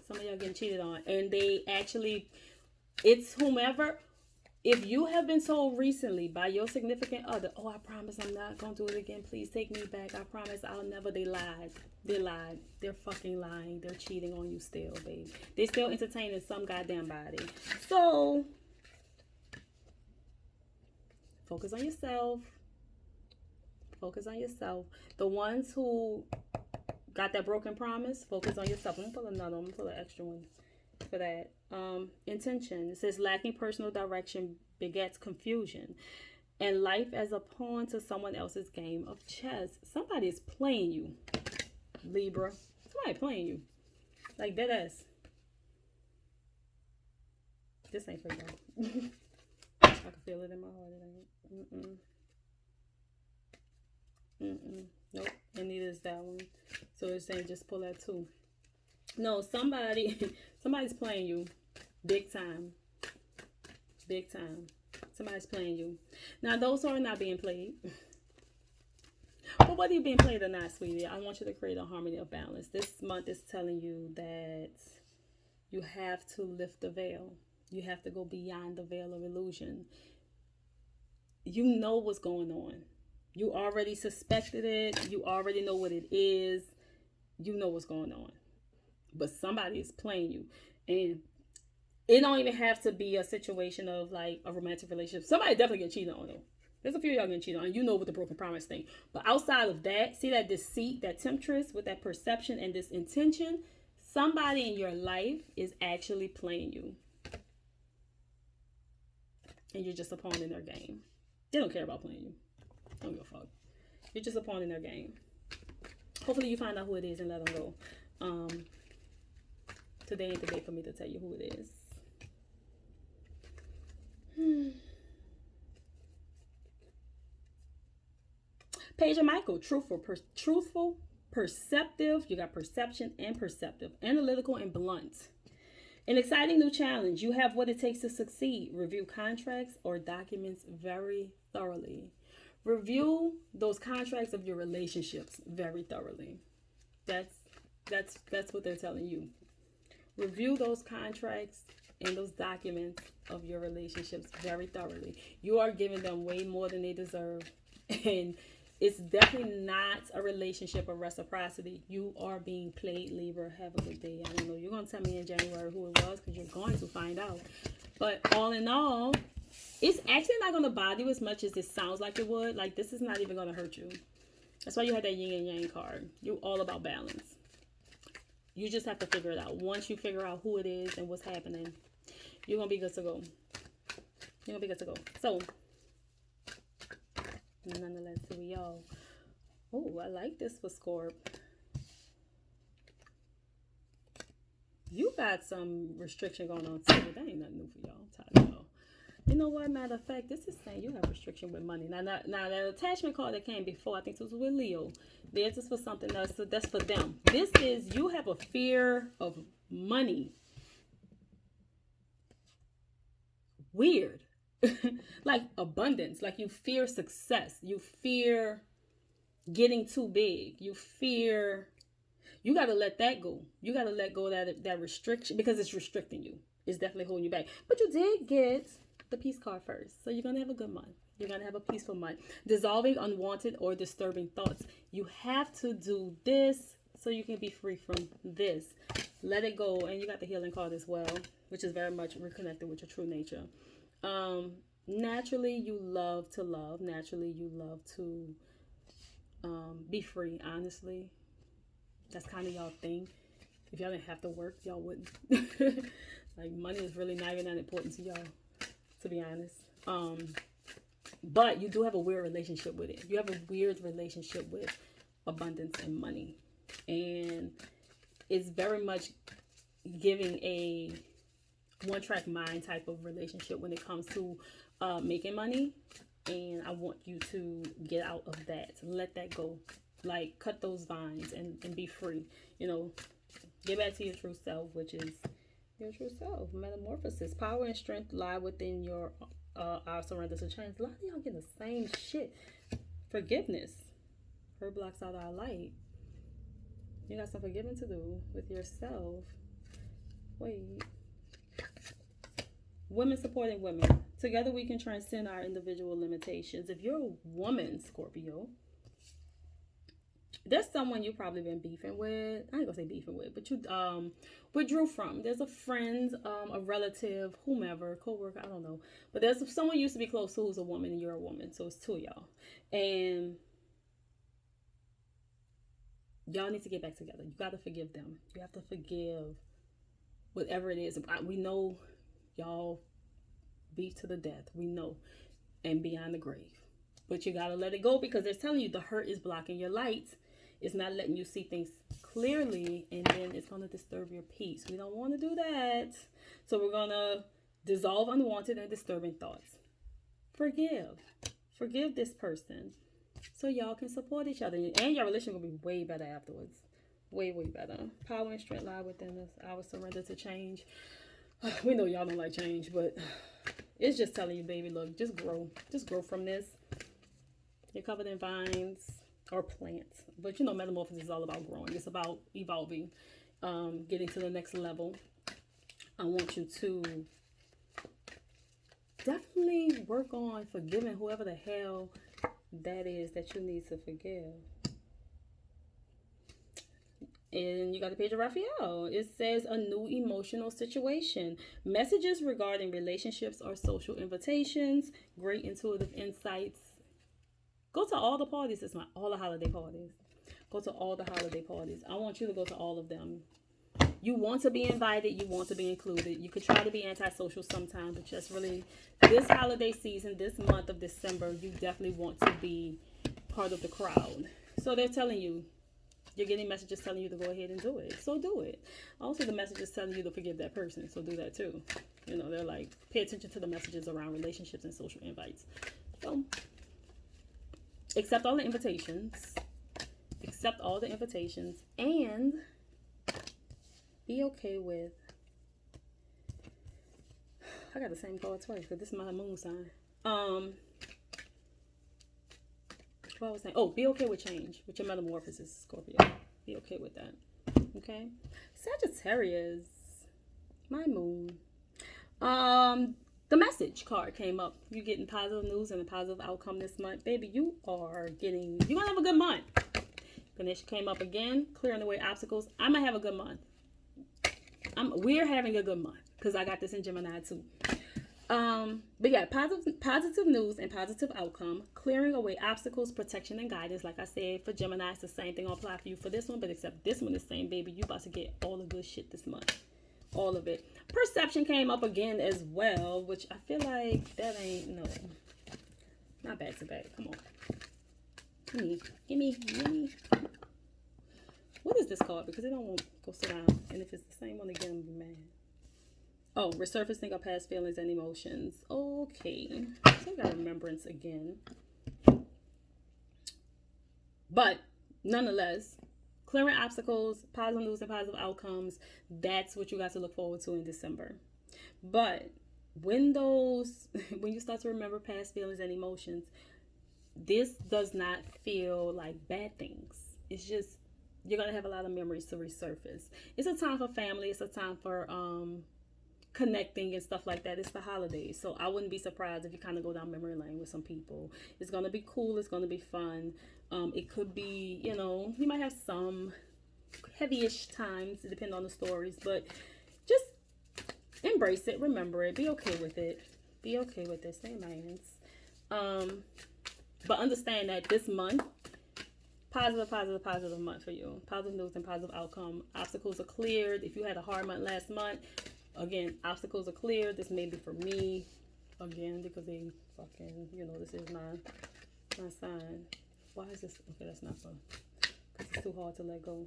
Some of y'all getting cheated on. And they actually, it's whomever. If you have been told recently by your significant other, oh, I promise I'm not going to do it again. Please take me back. I promise I'll never. They lied. They lied. They're fucking lying. They're cheating on you still, babe. They're still entertaining some goddamn body. So, focus on yourself. Focus on yourself. The ones who got that broken promise, focus on yourself. I'm going to pull another one. I'm going to pull an extra one for that. Intention. It says lacking personal direction begets confusion and life as a pawn to someone else's game of chess. Somebody is playing you, Libra. Somebody playing you. Like dead ass. This ain't for y'all. I can feel it in my heart. It ain't. Nope. And neither is that one. So it's saying just pull that too. No, somebody's playing you. Big time. Big time. Somebody's playing you. Now, those who are not being played. But whether you're being played or not, sweetie, I want you to create a harmony of balance. This month is telling you that you have to lift the veil. You have to go beyond the veil of illusion. You know what's going on. You already suspected it. You already know what it is. You know what's going on. But somebody is playing you. And it don't even have to be a situation of like a romantic relationship. Somebody definitely get cheated on though. There's a few of y'all getting cheated on. You know with the broken promise thing. But outside of that, see that deceit, that temptress with that perception and this intention, somebody in your life is actually playing you. And you're just a pawn in their game. They don't care about playing you. Don't give a fuck. You're just a pawn in their game. Hopefully you find out who it is and let them go. Today ain't the day for me to tell you who it is. Page of Michael, truthful, perceptive. You got perception and perceptive, analytical and blunt. An exciting new challenge. You have what it takes to succeed. Review contracts or documents very thoroughly. Review those contracts of your relationships very thoroughly. That's what they're telling you. Review those contracts and those documents of your relationships very thoroughly. You are giving them way more than they deserve. And it's definitely not a relationship of reciprocity. You are being played, Libra. Have a good day. I don't know. You're going to tell me in January who it was because you're going to find out. But all in all, it's actually not going to bother you as much as it sounds like it would. Like, this is not even going to hurt you. That's why you had that yin and yang card. You're all about balance. You just have to figure it out. Once you figure out who it is and what's happening, you're going to be good to go. You're going to be good to go. So, nonetheless, here we go. Oh, I like this for Scorp. You got some restriction going on too. That ain't nothing new for y'all. I'm tired of y'all. You know what? Matter of fact, this is saying you have restriction with money. Now that attachment card that came before, I think this was with Leo. This is for something else. So that's for them. This is you have a fear of money. Weird. Like abundance. Like you fear success. You fear getting too big. You fear. You got to let that go. You got to let go of that restriction because it's restricting you. It's definitely holding you back. But you did get the peace card first. So you're going to have a good month. You're going to have a peaceful month. Dissolving unwanted or disturbing thoughts. You have to do this so you can be free from this. Let it go. And you got the healing card as well, which is very much reconnected with your true nature. Naturally, you love to love. Naturally, you love to be free, honestly. That's kind of y'all thing. If y'all didn't have to work, y'all wouldn't. Like, money is really not even that important to y'all, to be honest. But you do have a weird relationship with it. You have a weird relationship with abundance and money. And it's very much giving a one-track mind type of relationship when it comes to making money. And I want you to get out of that. Let that go. Like, cut those vines and be free. You know, get back to your true self, which is your true self. Metamorphosis. Power and strength lie within your our surrender to change. A lot of y'all getting the same shit. Forgiveness. Hurt blocks out our light. You got some forgiving to do with yourself. Wait. Women supporting women. Together we can transcend our individual limitations. If you're a woman, Scorpio, there's someone you've probably been beefing with. I ain't gonna say beefing with, but you withdrew from. There's a friend, a relative, whomever, co-worker, I don't know. But there's someone you used to be close to who's a woman and you're a woman. So it's two of y'all. And y'all need to get back together. You gotta forgive them. You have to forgive whatever it is. We know y'all beat to the death. We know. And beyond the grave. But you gotta let it go because they're telling you the hurt is blocking your light. It's not letting you see things clearly, and then it's going to disturb your peace. We don't want to do that. So we're going to dissolve unwanted and disturbing thoughts. Forgive. Forgive this person so y'all can support each other. And your relationship will be way better afterwards. Way, way better. Power and strength lie within us. Our surrender to change. We know y'all don't like change, but it's just telling you, baby, look, just grow. Just grow from this. You're covered in vines. Or plants. But you know, metamorphosis is all about growing. It's about evolving, getting to the next level. I want you to definitely work on forgiving whoever the hell that is that you need to forgive. And you got the page of Raphael. It says a new emotional situation. Messages regarding relationships or social invitations. Great intuitive insights. Go to all the parties this month, all the holiday parties. Go to all the holiday parties. I want you to go to all of them. You want to be invited. You want to be included. You could try to be antisocial sometimes, but just really, this holiday season, this month of December, you definitely want to be part of the crowd. So they're telling you, you're getting messages telling you to go ahead and do it. So do it. Also, the messages telling you to forgive that person. So do that too. You know, they're like, pay attention to the messages around relationships and social invites. So accept all the invitations. Accept all the invitations. And be okay with... I got the same card twice because this is my moon sign. What I was saying? Oh, be okay with change. With your metamorphosis, Scorpio. Be okay with that. Okay? Sagittarius. My moon. The message card came up. You're getting positive news and a positive outcome this month. Baby, you're going to have a good month. Ganesh came up again, clearing away obstacles. I'm going to have a good month. We're having a good month because I got this in Gemini too. But yeah, positive news and positive outcome, clearing away obstacles, protection, and guidance. Like I said, for Gemini, it's the same thing will apply for you for this one, but except this one is the same, baby. You about to get all the good shit this month. All of it. Perception came up again as well, which I feel like that ain't, no. Not back to back. Come on. Give me. What is this card? Because it don't want to go sit down. And if it's the same one again, I'm going to be mad. Oh, resurfacing of past feelings and emotions. Okay. So I got remembrance again. But nonetheless, clearing obstacles, positive news and positive outcomes, that's what you got to look forward to in December. But when you start to remember past feelings and emotions, this does not feel like bad things. It's just, you're going to have a lot of memories to resurface. It's a time for family. It's a time for connecting and stuff like that. It's the holidays. So I wouldn't be surprised if you kind of go down memory lane with some people. It's going to be cool. It's going to be fun. It could be, you might have some heavy-ish times, depending on the stories, but just embrace it. Remember it. Be okay with it. Be okay with it. Stay in my hands. But understand that this month, positive month for you. Positive news and positive outcome. Obstacles are cleared. If you had a hard month last month, again, obstacles are cleared. This may be for me, again, because they fucking, this is my sign. Why is this? Okay, that's not fun. Because it's too hard to let go.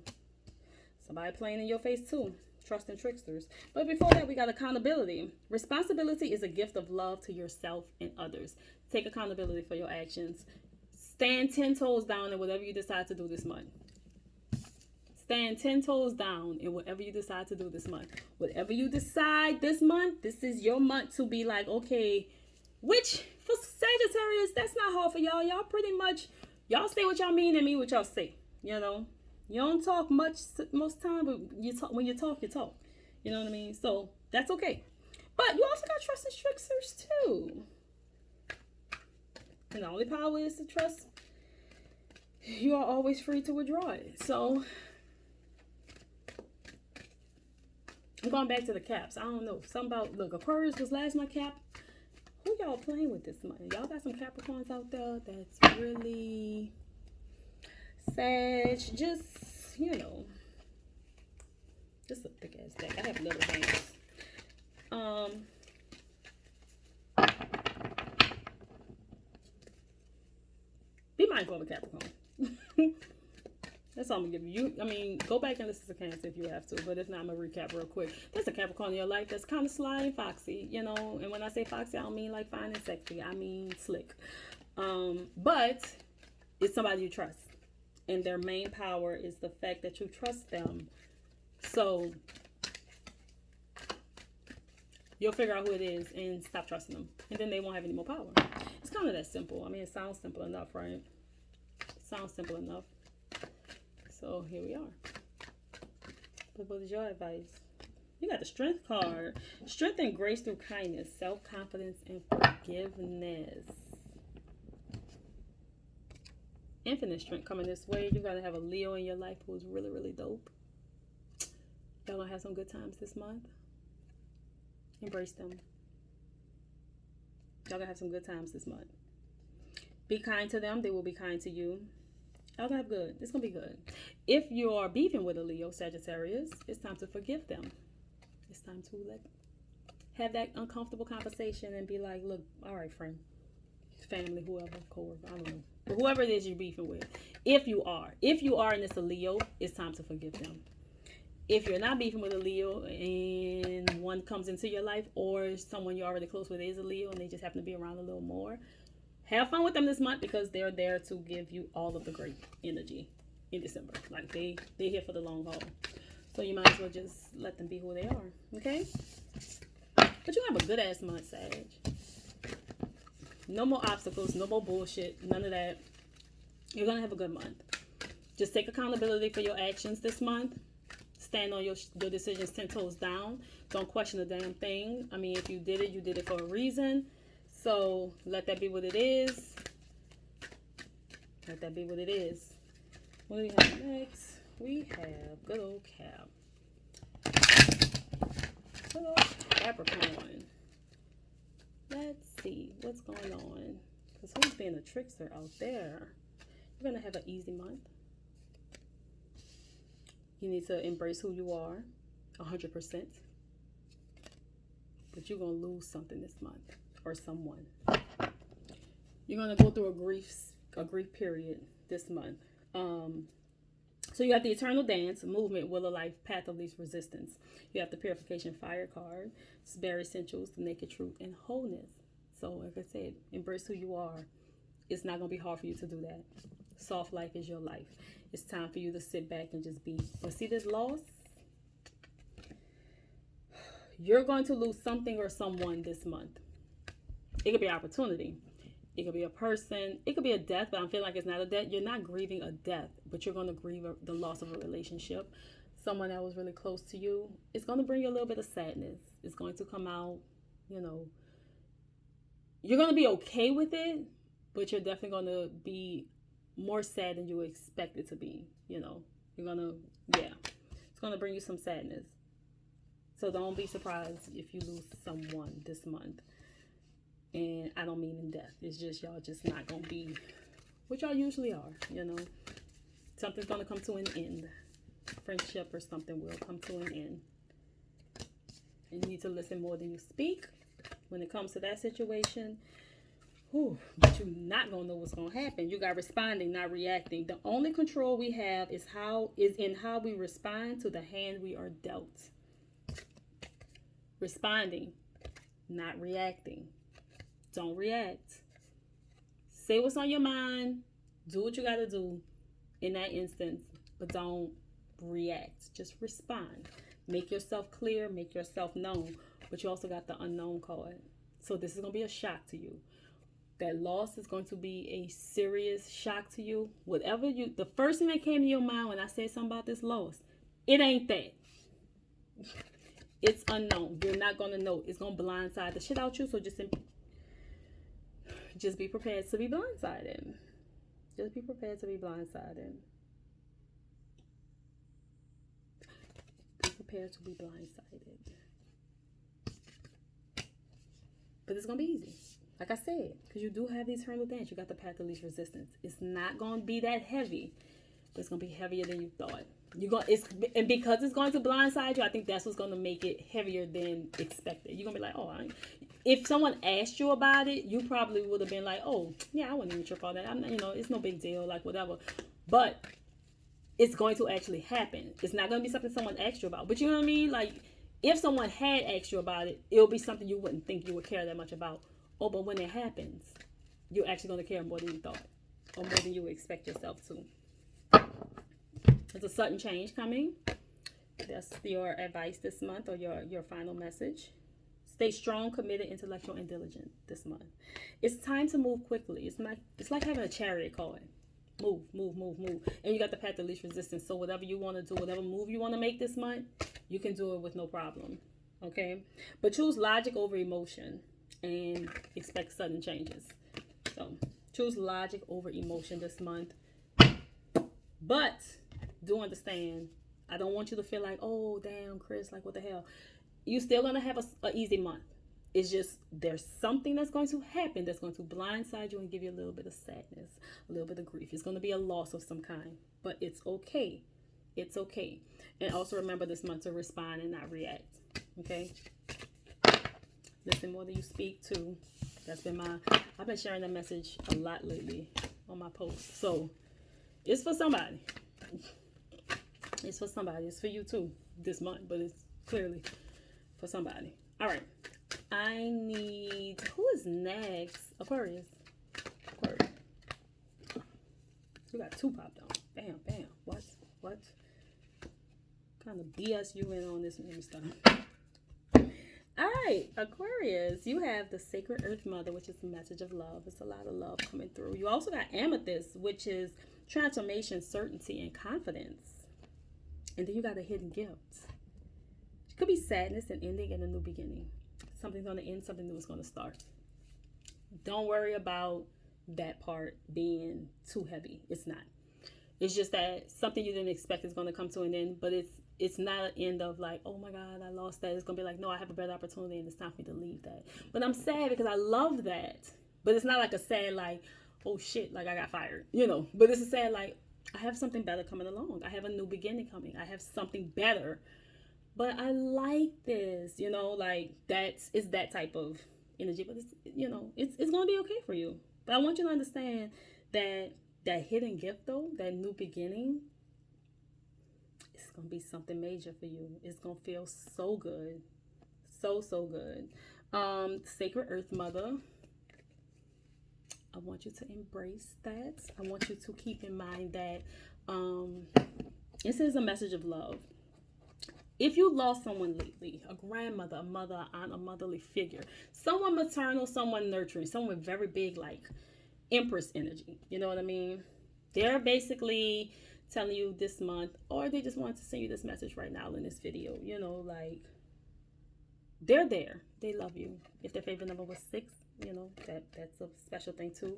Somebody playing in your face too. Trust and tricksters. But before that, we got accountability. Responsibility is a gift of love to yourself and others. Take accountability for your actions. Stand 10 toes down in whatever you decide to do this month. Stand 10 toes down in whatever you decide to do this month. Whatever you decide this month, this is your month to be like, okay, which for Sagittarius, that's not hard for y'all. Y'all pretty much Y'all say what y'all mean and mean what y'all say. You know, you don't talk much most time, but you talk when you talk, you talk. You know what I mean? So that's okay. But you also got trust and tricksters too. And the only power is to trust. You are always free to withdraw it. So I'm going back to the caps. I don't know. Something about, look, Aquarius was last month cap. Who y'all playing with this month? Y'all got some Capricorns out there that's really Sag. Just, you know, just a thick ass deck. I have little hands. Be mindful of a Capricorn. That's all I'm gonna give you. I mean, go back and listen to Cancer if you have to, but if not, I'm gonna recap real quick. There's a Capricorn in your life that's kind of sly and foxy, you know. And when I say foxy, I don't mean like fine and sexy. I mean slick. But it's somebody you trust, and their main power is the fact that you trust them. So you'll figure out who it is and stop trusting them, and then they won't have any more power. It's kind of that simple. I mean, it sounds simple enough, right? It sounds simple enough. So here we are. But what is your advice? You got the Strength card. Strength and grace through kindness, self-confidence, and forgiveness. Infinite strength coming this way. You're going to have a Leo in your life who's really, really dope. Y'all going to have some good times this month. Embrace them. Y'all going to have some good times this month. Be kind to them. They will be kind to you. Y'all gonna have good. It's gonna be good. If you are beefing with a Leo, Sagittarius, it's time to forgive them. It's time to have that uncomfortable conversation and be like, look, all right, friend, family, whoever, co-worker, I don't know. But whoever it is you're beefing with, if you are and it's a Leo, it's time to forgive them. If you're not beefing with a Leo and one comes into your life, or someone you're already close with is a Leo and they just happen to be around a little more, have fun with them this month because they're there to give you all of the great energy in December. Like they're here for the long haul. So you might as well just let them be who they are. Okay? But you have a good ass month, Sag. No more obstacles, no more bullshit, none of that. You're gonna have a good month. Just take accountability for your actions this month. Stand on your decisions 10 toes down. Don't question a damn thing. I mean, if you did it for a reason. So let that be what it is. Let that be what it is. What do we have next? We have good old Cap. Good old Capricorn. Let's see what's going on. Because who's being a trickster out there? You're going to have an easy month. You need to embrace who you are 100%. But you're going to lose something this month. Or someone. You're going to go through a grief period this month. So you have the Eternal Dance, Movement, Will of Life, Path of Least Resistance. You have the Purification Fire card. It's Bare Essentials, The Naked Truth, and Wholeness. So like I said, embrace who you are. It's not going to be hard for you to do that. Soft life is your life. It's time for you to sit back and just be. But see this loss? You're going to lose something or someone this month. It could be an opportunity. It could be a person. It could be a death, but I'm feeling like it's not a death. You're not grieving a death, but you're going to grieve the loss of a relationship. Someone that was really close to you. It's going to bring you a little bit of sadness. It's going to come out, you know. You're going to be okay with it, but you're definitely going to be more sad than you expect it to be, you know. You're going to, yeah. It's going to bring you some sadness. So don't be surprised if you lose someone this month. And I don't mean in death. It's just y'all just not going to be what y'all usually are, you know. Something's going to come to an end. Friendship or something will come to an end. And you need to listen more than you speak when it comes to that situation. Whew, but you're not going to know what's going to happen. You got responding, not reacting. The only control we have is in how we respond to the hand we are dealt. Responding, not reacting. Don't react. Say what's on your mind. Do what you got to do in that instance, but don't react. Just respond. Make yourself clear. Make yourself known. But you also got the unknown card. So this is going to be a shock to you. That loss is going to be a serious shock to you. Whatever the first thing that came to your mind when I said something about this loss, it ain't that. It's unknown. You're not going to know. It's going to blindside the shit out you. So just be prepared to be blindsided. Just be prepared to be blindsided. Be prepared to be blindsided. But it's going to be easy. Like I said, because you do have these eternal things. You got the path of least resistance. It's not going to be that heavy, but it's going to be heavier than you thought. And because it's going to blindside you, I think that's what's going to make it heavier than expected. You're going to be like, oh, if someone asked you about it, you probably would have been like, oh, yeah, I wouldn't even trip on that. It's no big deal, like whatever. But it's going to actually happen. It's not going to be something someone asked you about. But you know what I mean? Like, if someone had asked you about it, it'll be something you wouldn't think you would care that much about. Oh, but when it happens, you're actually going to care more than you thought, or more than you would expect yourself to. There's a sudden change coming. That's your advice this month, or your final message. Stay strong, committed, intellectual, and diligent this month. It's time to move quickly. It's like having a chariot card. Move, move, move, move. And you got the path of least resistance. So whatever you want to do, whatever move you want to make this month, you can do it with no problem. Okay? But choose logic over emotion. And expect sudden changes. So choose logic over emotion this month. But do understand, I don't want you to feel like, oh damn, Chris, like what the hell. You're still gonna have a easy month. It's just there's something that's going to happen that's going to blindside you and give you a little bit of sadness, a little bit of grief. It's going to be a loss of some kind, but it's okay. It's okay. And also remember this month to respond and not react. Okay. Listen more than you speak too. That's been I've been sharing that message a lot lately on my posts. So it's for somebody. It's for somebody. It's for you too this month, but it's clearly for somebody. All right. Who is next? Aquarius. We got two popped on. Bam, bam. What? Kind of BS you in on this stuff. All right, Aquarius, you have the Sacred Earth Mother, which is a message of love. It's a lot of love coming through. You also got Amethyst, which is transformation, certainty, and confidence. And then you got a hidden gift. It could be sadness, an ending, and a new beginning. Something's going to end, something new is going to start. Don't worry about that part being too heavy. It's not. It's just that something you didn't expect is going to come to an end, but it's not an end of like, oh my God, I lost that. It's going to be like, no, I have a better opportunity and it's time for me to leave that. But I'm sad because I love that. But it's not like a sad like, oh shit, like I got fired, But it's a sad like, I have something better coming along. I have a new beginning coming. I have something better. But I like this, like it's that type of energy. But it's going to be okay for you. But I want you to understand that hidden gift though, that new beginning, it's going to be something major for you. It's going to feel so good. So good. Sacred Earth Mother, I want you to embrace that. I want you to keep in mind that this is a message of love. If you lost someone lately, a grandmother, a mother, a aunt, a motherly figure, someone maternal, someone nurturing, someone with very big like Empress energy, you know what I mean? They're basically telling you this month, or they just want to send you this message right now in this video, like they're there. They love you. If their favorite number was 6, that's a special thing too.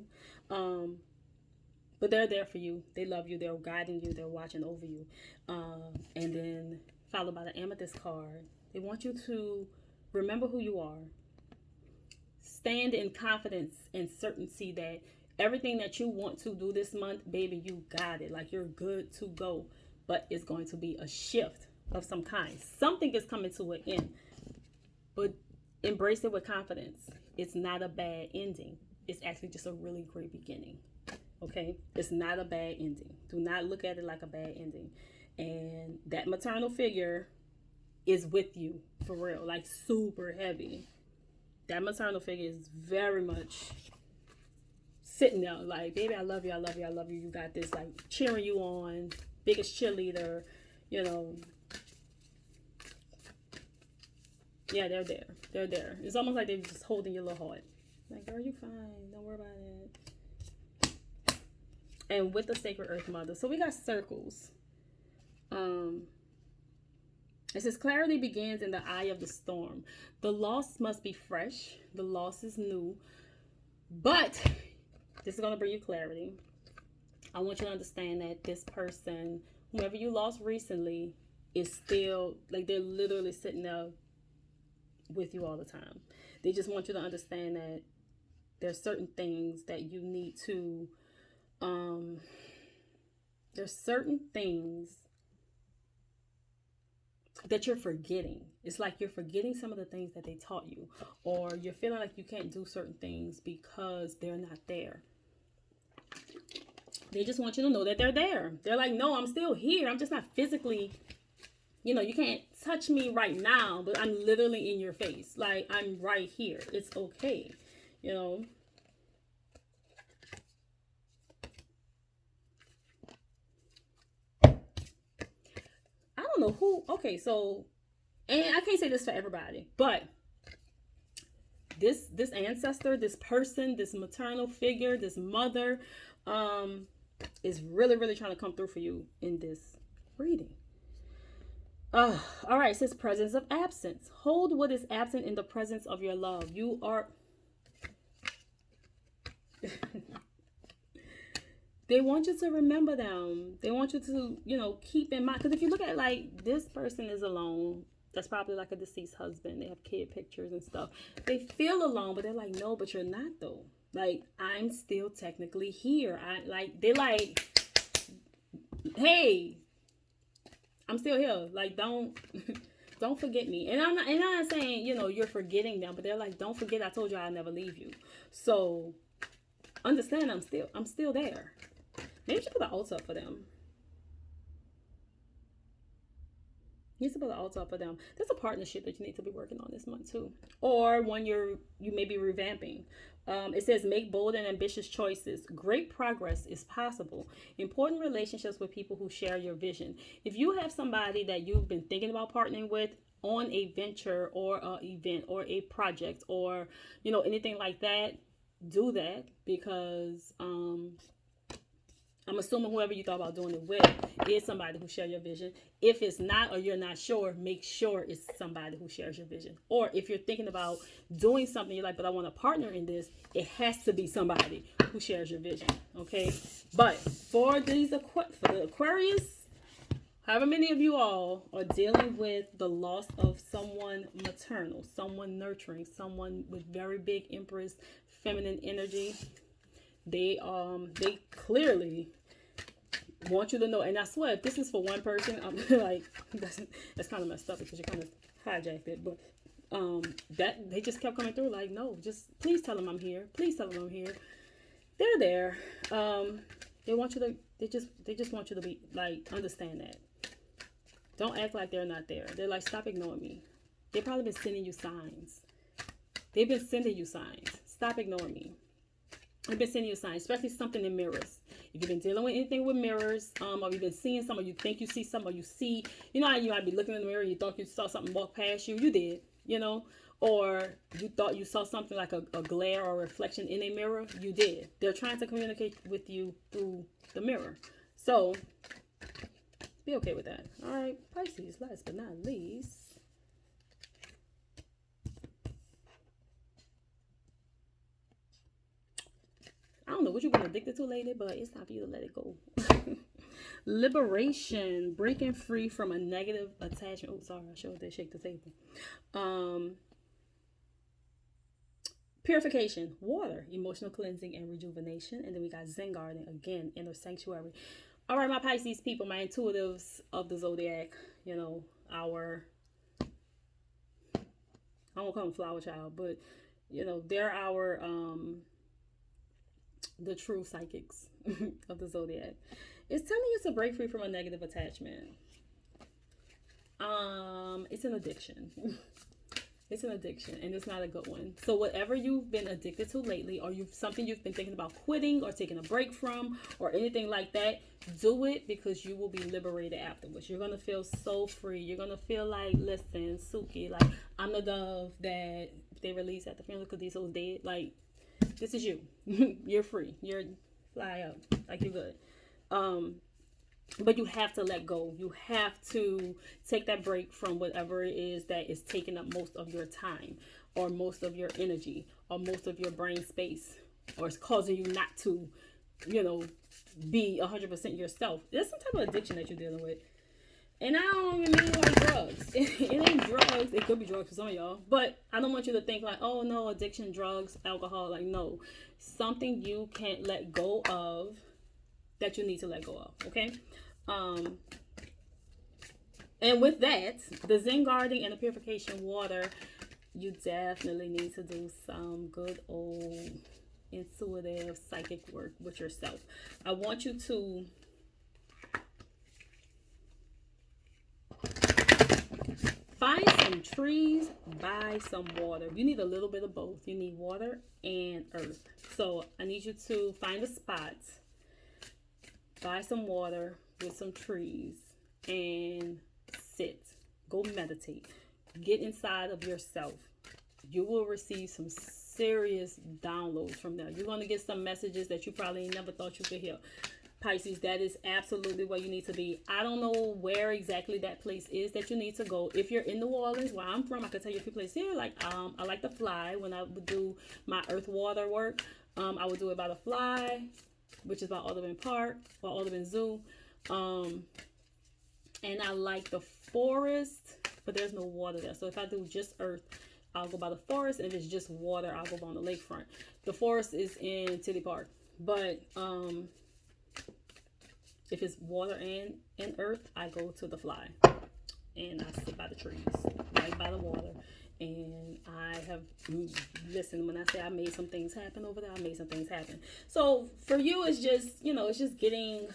But they're there for you. They love you. They're guiding you. They're watching over you. And then followed by the Amethyst card. They want you to remember who you are. Stand in confidence and certainty that everything that you want to do this month, baby, you got it. Like you're good to go. But it's going to be a shift of some kind. Something is coming to an end. But embrace it with confidence. It's not a bad ending. It's actually just a really great beginning. Okay? It's not a bad ending. Do not look at it like a bad ending. And that maternal figure is with you for real. Like super heavy. That maternal figure is very much sitting there like, baby, I love you, I love you, I love you. You got this, like cheering you on, biggest cheerleader, Yeah, they're there. They're there. It's almost like they're just holding your little heart. Like, girl, you fine. Don't worry about it. And with the Sacred Earth Mother. So we got circles. It says clarity begins in the eye of the storm. The loss must be fresh. The loss is new. But this is going to bring you clarity. I want you to understand that this person, whoever you lost recently, is still, like, they're literally sitting there with you all the time. They just want you to understand that there's certain things that you need to, there's certain things that you're forgetting. It's like you're forgetting some of the things that they taught you, or you're feeling like you can't do certain things because they're not there. They just want you to know that they're there. They're like, no, I'm still here. I'm just not physically, you know, you can't touch me right now, but I'm literally in your face. Like, I'm right here. It's okay, you know. I don't know who. Okay, so, and I can't say this for everybody, but this ancestor, this person, this maternal figure, this mother, is really, really trying to come through for you in this reading. All right, it says presence of absence. Hold what is absent in the presence of your love. You are... They want you to remember them. They want you to, you know, keep in mind. Because if you look at, like, this person is alone. That's probably like a deceased husband. They have kid pictures and stuff. They feel alone, but they're like, no, but you're not, though. Like, I'm still technically here. They're like, hey, I'm still here. Like, don't forget me. And I'm not saying, you know, you're forgetting them, but they're like, don't forget I told you I'll never leave you. So understand I'm still there. Maybe you should put an altar up for them. You need to put an altar up for them. There's a partnership that you need to be working on this month too. Or when you may be revamping. It says make bold and ambitious choices. Great progress is possible. Important relationships with people who share your vision. If you have somebody that you've been thinking about partnering with on a venture or an event or a project or, you know, anything like that, do that, because I'm assuming whoever you thought about doing it with is somebody who shares your vision. If it's not, or you're not sure, make sure it's somebody who shares your vision. Or if you're thinking about doing something, you're like, but I want to partner in this, it has to be somebody who shares your vision. Okay. But for the Aquarius, however many of you all are dealing with the loss of someone maternal, someone nurturing, someone with very big Empress feminine energy, they clearly want you to know. And I swear, if this is for one person, I'm like, that's kind of messed up because you kind of hijacked it. But that they just kept coming through like, no, just please tell them I'm here. Please tell them I'm here. They're there. They want you to. They just want you to be like, understand that. Don't act like they're not there. They're like, stop ignoring me. They've probably been sending you signs. They've been sending you signs. Stop ignoring me. I've been sending you signs, especially something in mirrors. If you've been dealing with anything with mirrors, or you've been seeing something, or you think you see something, or you see, you know how you might be looking in the mirror and you thought you saw something walk past you. You did, you know, or you thought you saw something like a glare or a reflection in a mirror. You did. They're trying to communicate with you through the mirror. So be okay with that. All right, Pisces, last but not least. I don't know what you've been addicted to lately, but it's time for you to let it go. Liberation, breaking free from a negative attachment. Oh, sorry, I showed that shake the table. Purification, water, emotional cleansing and rejuvenation. And then we got Zen garden, again, inner sanctuary. All right, my Pisces people, my intuitives of the Zodiac, you know, I won't call them flower child, but, you know, they're our, the true psychics of the Zodiac. It's telling you to break free from a negative attachment. It's an addiction. It's an addiction, and it's not a good one. So whatever you've been addicted to lately, or something you've been thinking about quitting or taking a break from, or anything like that, do it, because you will be liberated afterwards. You're gonna feel so free. You're gonna feel like, listen, Suki, like, I'm the dove that they released at the funeral because these souls dead. Like, This is you. You're free. You're fly up. Like, you're good. But you have to let go. You have to take that break from whatever it is that is taking up most of your time, or most of your energy, or most of your brain space, or it's causing you not to, you know, be 100% yourself. There's some type of addiction that you're dealing with. And I don't even mean like drugs. It ain't drugs. It could be drugs for some of y'all. But I don't want you to think like, oh no, addiction, drugs, alcohol. Like, no. Something you can't let go of that you need to let go of. Okay? And with that, the Zen guarding and the purification water, you definitely need to do some good old intuitive psychic work with yourself. I want you to find some trees, buy some water. You need a little bit of both. You need water and earth. So I need you to find a spot, buy some water with some trees, and sit. Go meditate. Get inside of yourself. You will receive some serious downloads from that. You're going to get some messages that you probably never thought you could hear. Pisces, that is absolutely where you need to be. I don't know where exactly that place is that you need to go. If you're in New Orleans, where I'm from, I can tell you a few places here. Like, I like to fly when I would do my earth water work. I would do it by the fly, which is by Audubon Park or Audubon Zoo. And I like the forest, but there's no water there. So if I do just earth, I'll go by the forest. And if it's just water, I'll go on the lakefront. The forest is in Tilly Park. But if it's water and earth, I go to the fly. And I sit by the trees, right by the water. And I have, listen, when I say I made some things happen over there, I made some things happen. So for you, it's just, you know, it's just getting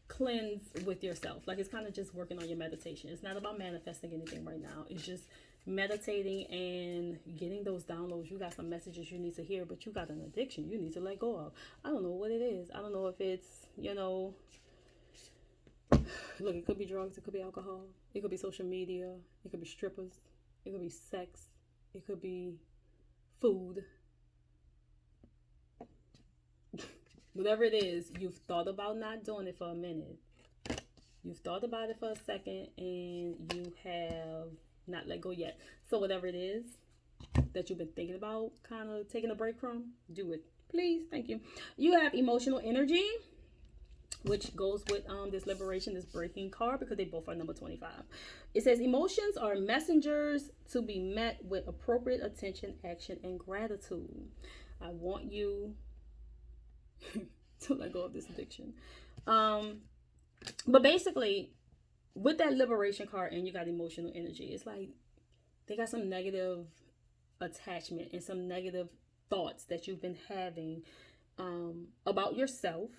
cleansed with yourself. Like, it's kind of just working on your meditation. It's not about manifesting anything right now. It's just meditating and getting those downloads. You got some messages you need to hear, but you got an addiction you need to let go of. I don't know what it is. I don't know if it's, you know, look, it could be drugs, it could be alcohol, it could be social media, it could be strippers, it could be sex, it could be food. Whatever it is, you've thought about not doing it for a minute. You've thought about it for a second, and you have not let go yet. So whatever it is that you've been thinking about kind of taking a break from, do it. Please. Thank you. You have emotional energy, which goes with this liberation, this breaking card, because they both are number 25. It says emotions are messengers to be met with appropriate attention, action, and gratitude. I want you to let go of this addiction. But basically, with that liberation card and you got emotional energy, it's like they got some negative attachment and some negative thoughts that you've been having about yourself,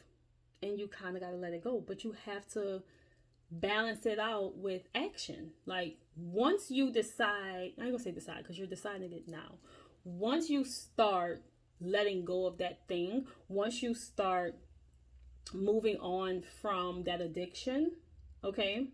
and you kind of got to let it go. But you have to balance it out with action. Like, once you decide, I ain't gonna say decide because you're deciding it now. Once you start letting go of that thing, once you start moving on from that addiction, okay,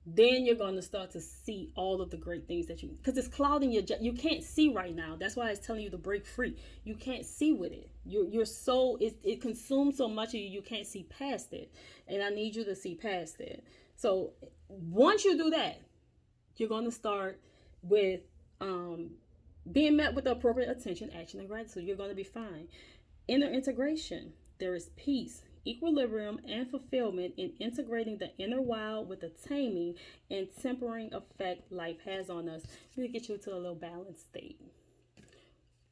then you're going to start to see all of the great things that you, because it's clouding your, you can't see right now. That's why it's telling you to break free. You can't see with it. You're so, it consumes so much of you, you can't see past it. And I need you to see past it. So once you do that, you're going to start with being met with the appropriate attention, action, and gratitude. You're going to be fine. Inner integration. There is peace, equilibrium, and fulfillment in integrating the inner wild with the taming and tempering effect life has on us. We need to get you to a little balanced state.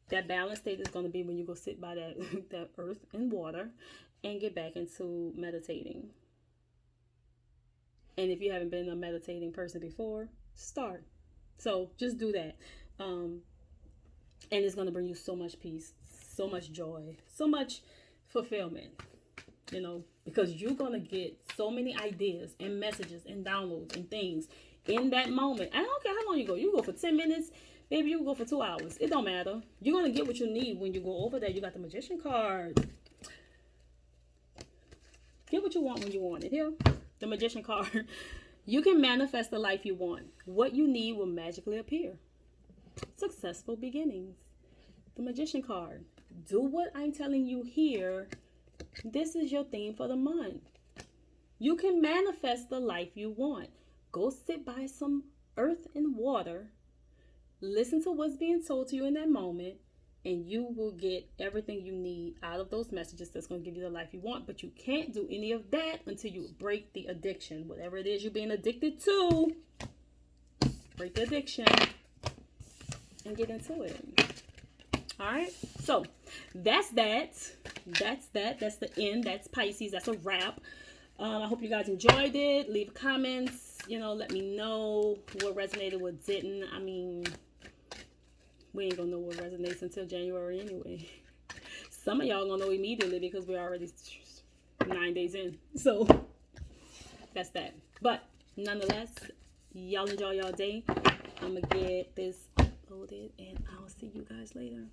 That balanced state is going to be when you go sit by that earth and water and get back into meditating. And if you haven't been a meditating person before, start. So just do that. And it's going to bring you so much peace, so much joy, so much fulfillment, you know, because you're going to get so many ideas and messages and downloads and things in that moment. I don't care how long you go. You go for 10 minutes, maybe you go for 2 hours. It don't matter. You're going to get what you need when you go over there. You got the Magician card. Get what you want when you want it. Here, the Magician card. You can manifest the life you want. What you need will magically appear. Successful beginnings. the Magician card. Do what I'm telling you here. This is your theme for the month. You can manifest the life you want. Go sit by some earth and water. Listen to what's being told to you in that moment, and you will get everything you need out of those messages that's going to give you the life you want. But you can't do any of that until you break the addiction. Whatever it is you're being addicted to, break the addiction and get into it. All right, so that's that. That's the end. That's Pisces. That's a wrap. I hope you guys enjoyed it. Leave comments. Let me know what resonated, what didn't. I mean, we ain't gonna know what resonates until January anyway. Some of y'all gonna know immediately because we're already 9 days in. So that's that. But nonetheless, y'all enjoy y'all day. I'm gonna get this uploaded and I'll see you guys later.